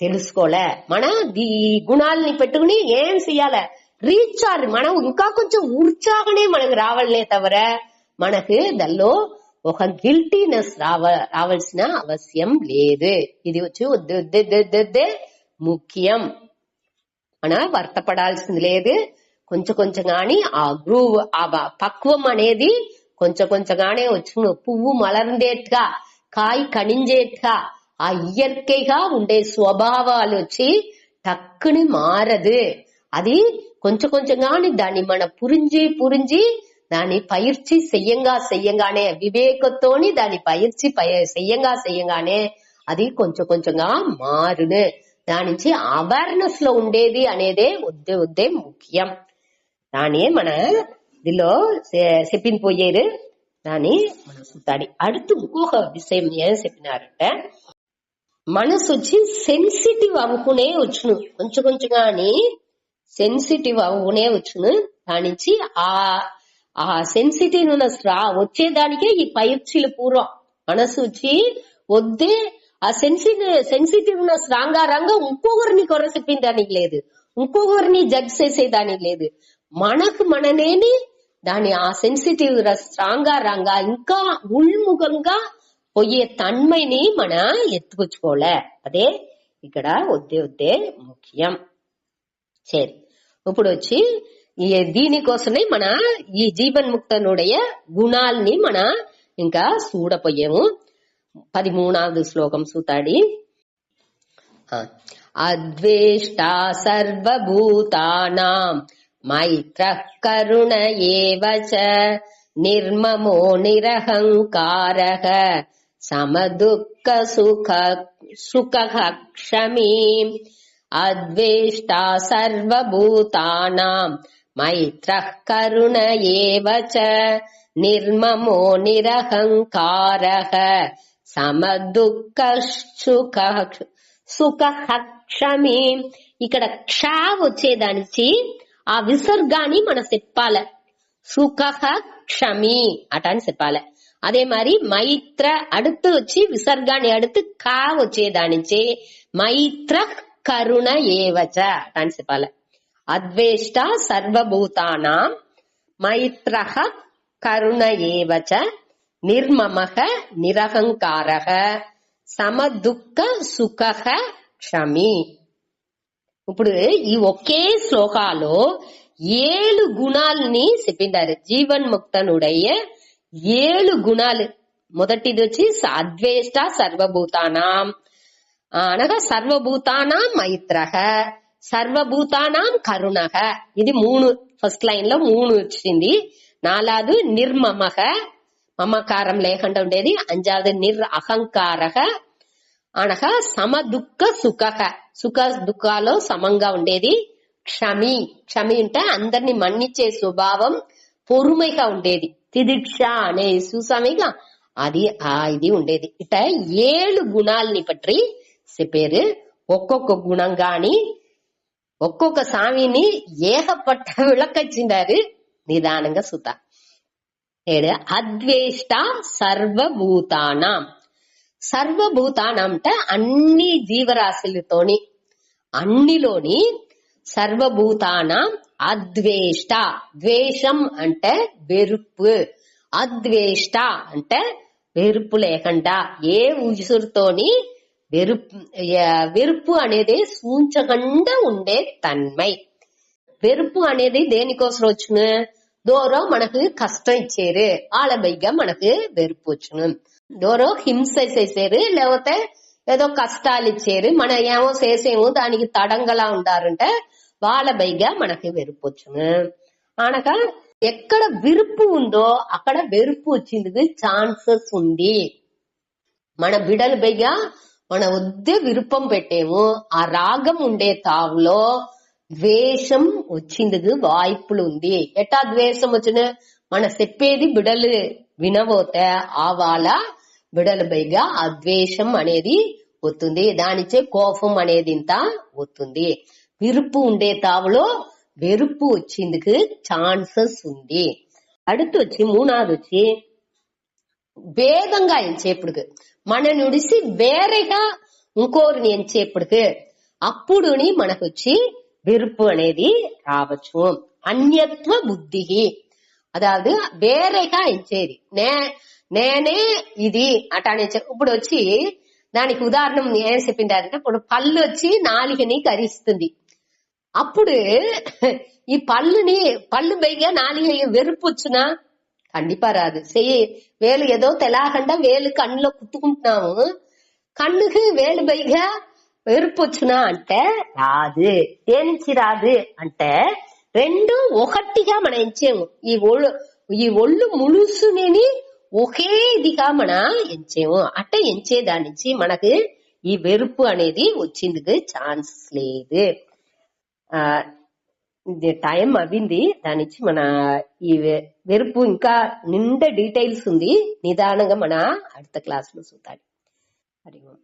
తెలుసుకోలే. మన ఈ గుణాలని పెట్టుకుని ఏం చెయ్యాలి, రీఛార్జ్ మనం ఇంకా కొంచెం ఉత్సాహనే మనకు రావాలనే తవర మనకు దానిలో ఒక గిల్టీనెస్ రావాల్సిన అవసరం లేదు. ఇది వచ్చి వద్దే ముఖ్యం. మన వర్తపడాల్సింది లేదు. కొంచెం కొంచెంగాని ఆ గ్రూవ్ ఆ పక్వం అనేది కొంచెం కొంచెంగానే వచ్చును. పువ్వు మలర్ందేట్గా కాయ కణింజేట్గా ఆ ఇయర్కైగా ఉండే స్వభావాలు వచ్చి టక్కుని మారదు. అది కొంచెం కొంచెంగాని దాన్ని మన పురించి దాన్ని పయిర్చి చెయ్యంగానే వివేకతోని దాన్ని పయిర్చి చెయ్యంగానే అది కొంచెం కొంచెంగా మారును. దాని నుంచి అవేర్నెస్ లో ఉండేది అనేదే వద్దే ముఖ్యం. దాని మన దీనిలో చెప్పిపోయేరు దాన్ని మనం చూడాలి. அடுத்து ఇంకొక విషయం ఏం చెప్పినారంటే మనసు వచ్చి సెన్సిటివ్ అవ్వుకునే వచ్చును, కొంచెం కొంచెంగాని సెన్సిటివ్ అవ్వుకునే వచ్చును. దాని నుంచి ఆ సెన్సిటివ్ వచ్చేదానికే ఈ పైర్చీలు పూర్వం మనసు వచ్చి వద్దే ఆ సెన్సిటివ్నెస్ రాంగా ఇంకొకరిని కొర చెప్పిందానికి లేదు, ఇంకొకరిని జడ్జ్ చేసేదానికి లేదు. మననేని దాని ఆ సెన్సిటివ్ స్ట్రాంగ్ రాంగా ఇంకా ఉల్ముఖంగా పోయే తన్మైని మన ఎత్తుకొచ్చుకోలే. అదే ఇక్కడ వద్దే ముఖ్యం. సరే, ఇప్పుడు వచ్చి దీనికోసమే మన ఈ జీవన్ముక్తనుடைய గుణాల్ని మన ఇంకా చూడపోయాము. 13వ శ్లోకం చూతాడి. అద్వేష్టా సర్వభూతానాం మైత్రః కరుణ ఏవ చ నిర్మమో నిరహంకారః సమదుఃఖ సుఖః క్షమీ అద్వేష్టా సర్వభూతానాం మైత్రః కరుణ ఏవ చ నిర్మమో నిరహంకారః సమదుఃఖ సుఖః క్షమీ. ఇక్కడ క్ష వచ్చేదానికి ఆ విసర్గాన్ని మనం చెప్పాలి. సుఖః క్షమీ అటాని చెప్పాలి. அதே மாதிரி மைத்ர அடுத்து வச்சு விசர்கானி அடுத்து கா వచ్చేదానిచే మైత్ర కరుణ ఏవచ అటాని చెప్పాలి. అద్వేష్టా సర్వభూతానాం మైత్రః కరుణ ఏవచ నిర్మమః నిరహంకారః సమదుఃఖ సుఖః క్షమీ. ఇప్పుడు ఈ ఒకే శ్లోకాలో 7 గుణాలని చెప్పిండారు. జీవన్ముక్తనుడయ్య 7 గుణాలు. మొదటిది వచ్చి అద్వేష్ట సర్వభూతానాం అనగా సర్వభూతానాం మైత్రః సర్వభూతానాం కరుణః. ఇది 3 ఫస్ట్ లైన్ లో 3 వచ్చింది. 4வது నిర్మమః మమకారం లేకుండా ఉండేది. 5வது అహంకారః అనగా సమదుఃఖ సుఖః సుఖ దుఃఖాలు సమంగా ఉండేది. క్షమి క్షమి అంటే అందరిని మన్నించే స్వభావం పొరుమైగా ఉండేది. తిదిక్ష అనే చూసామేగా అది ఇది ఉండేది. ఇట 7 గుణాలని పట్టి చెప్పారు. ఒక్కొక్క గుణం గాని ఒక్కొక్క స్వామిని ఏకపట్ట విளக்கச்சிண்டாரு. నిదానంగా సుత అద్వేష్ట సర్వభూతానాం. సర్వభూతానం అంటే అన్ని జీవరాశులతోని అన్నిలోని సర్వభూతానాం అద్వేష్ట. ద్వేషం అంటే వెరుపు. అద్వేష్ట అంటే వెరుపు లేకుండా ఏ ఉసురుతోని వెరుపు అనేది సూంచకుండా ఉండే తన్మై. వెరుపు అనేది దేనికోసం వచ్చును? దూరం మనకు కష్టం ఇచ్చారు వాళ్ళపైగా మనకు వెరుపు వచ్చును. దూరం హింస చేసారు లేకపోతే ఏదో కష్టాలు ఇచ్చారు మన ఏమో చేసేమో దానికి తడంగలా ఉండారంటే వాళ్ళ పైగా మనకి వెరుపు వచ్చును. అనక ఎక్కడ విరుపు ఉందో అక్కడ వెరుపు వచ్చింది ఛాన్సెస్ ఉంది. మన బిడల పైగా మన వద్దే విరుపం పెట్టేమో ఆ రాగం ఉండే తావులో ద్వేషం వచ్చింది వాய்ப்புలు ఉంది. ఎట్టా ద్వేషం వచ్చిన మన చెప్పేది బిడలు వినబోతే ఆ వాళ్ళ బిడల పైగా ఆ ద్వేషం అనేది వస్తుంది. దానిచే కోపం అనేది ఇంత వస్తుంది. విరుపు ఉండే తావులో వెరుపు వచ్చిందుకు ఛాన్సెస్ ఉంది. அடுத்து వచ్చి 3வது వచ్చి భేదంగా ఎంచేపుడుకు మన నుడిసి వేరేగా ఇంకోరిని ఎంచేపుడుకు అప్పుడుని మనకు వచ్చి వెరుపు అనేది రావచ్చు. అన్యత్వ బుద్ధి అదాவது వేరేగా ఎంచేది నేనే ఇది అటానే. ఇప్పుడు వచ్చి దానికి ఉదాహరణ ఏం చెప్పిండారంటే ఇప్పుడు పళ్ళు వచ్చి నాలుకని కరిస్తుంది. అప్పుడు ఈ పళ్ళు పైగా నాలుగ వెరుపు వచ్చునా? కండిపా రాదు. వేలు ఏదో తెలాకుండా వేలు కన్నులో కుట్టుకుంటున్నాము కన్నుకి వేలు పైగా వెరుపు వచ్చునా అంటే రాదు. దేనికి రాదు అంటే రెండు ఒకటిగా మనం ఎంచేము. ఈ ఒళ్ళు ములుసుని ఒకే ఇదిగా మన ఎంచేము. అట్ట ఎంచేదాని నుంచి మనకు ఈ వెరుపు అనేది వచ్చింది ఛాన్స్ లేదు. టైం అవింది. దాని నుంచి మన ఈ వెరుపు ఇంకా నిండా డీటెయిల్స్ ఉంది. నిదానంగా మన அடுத்த క్లాస్ లో చూద్దాం. హరి ఓం.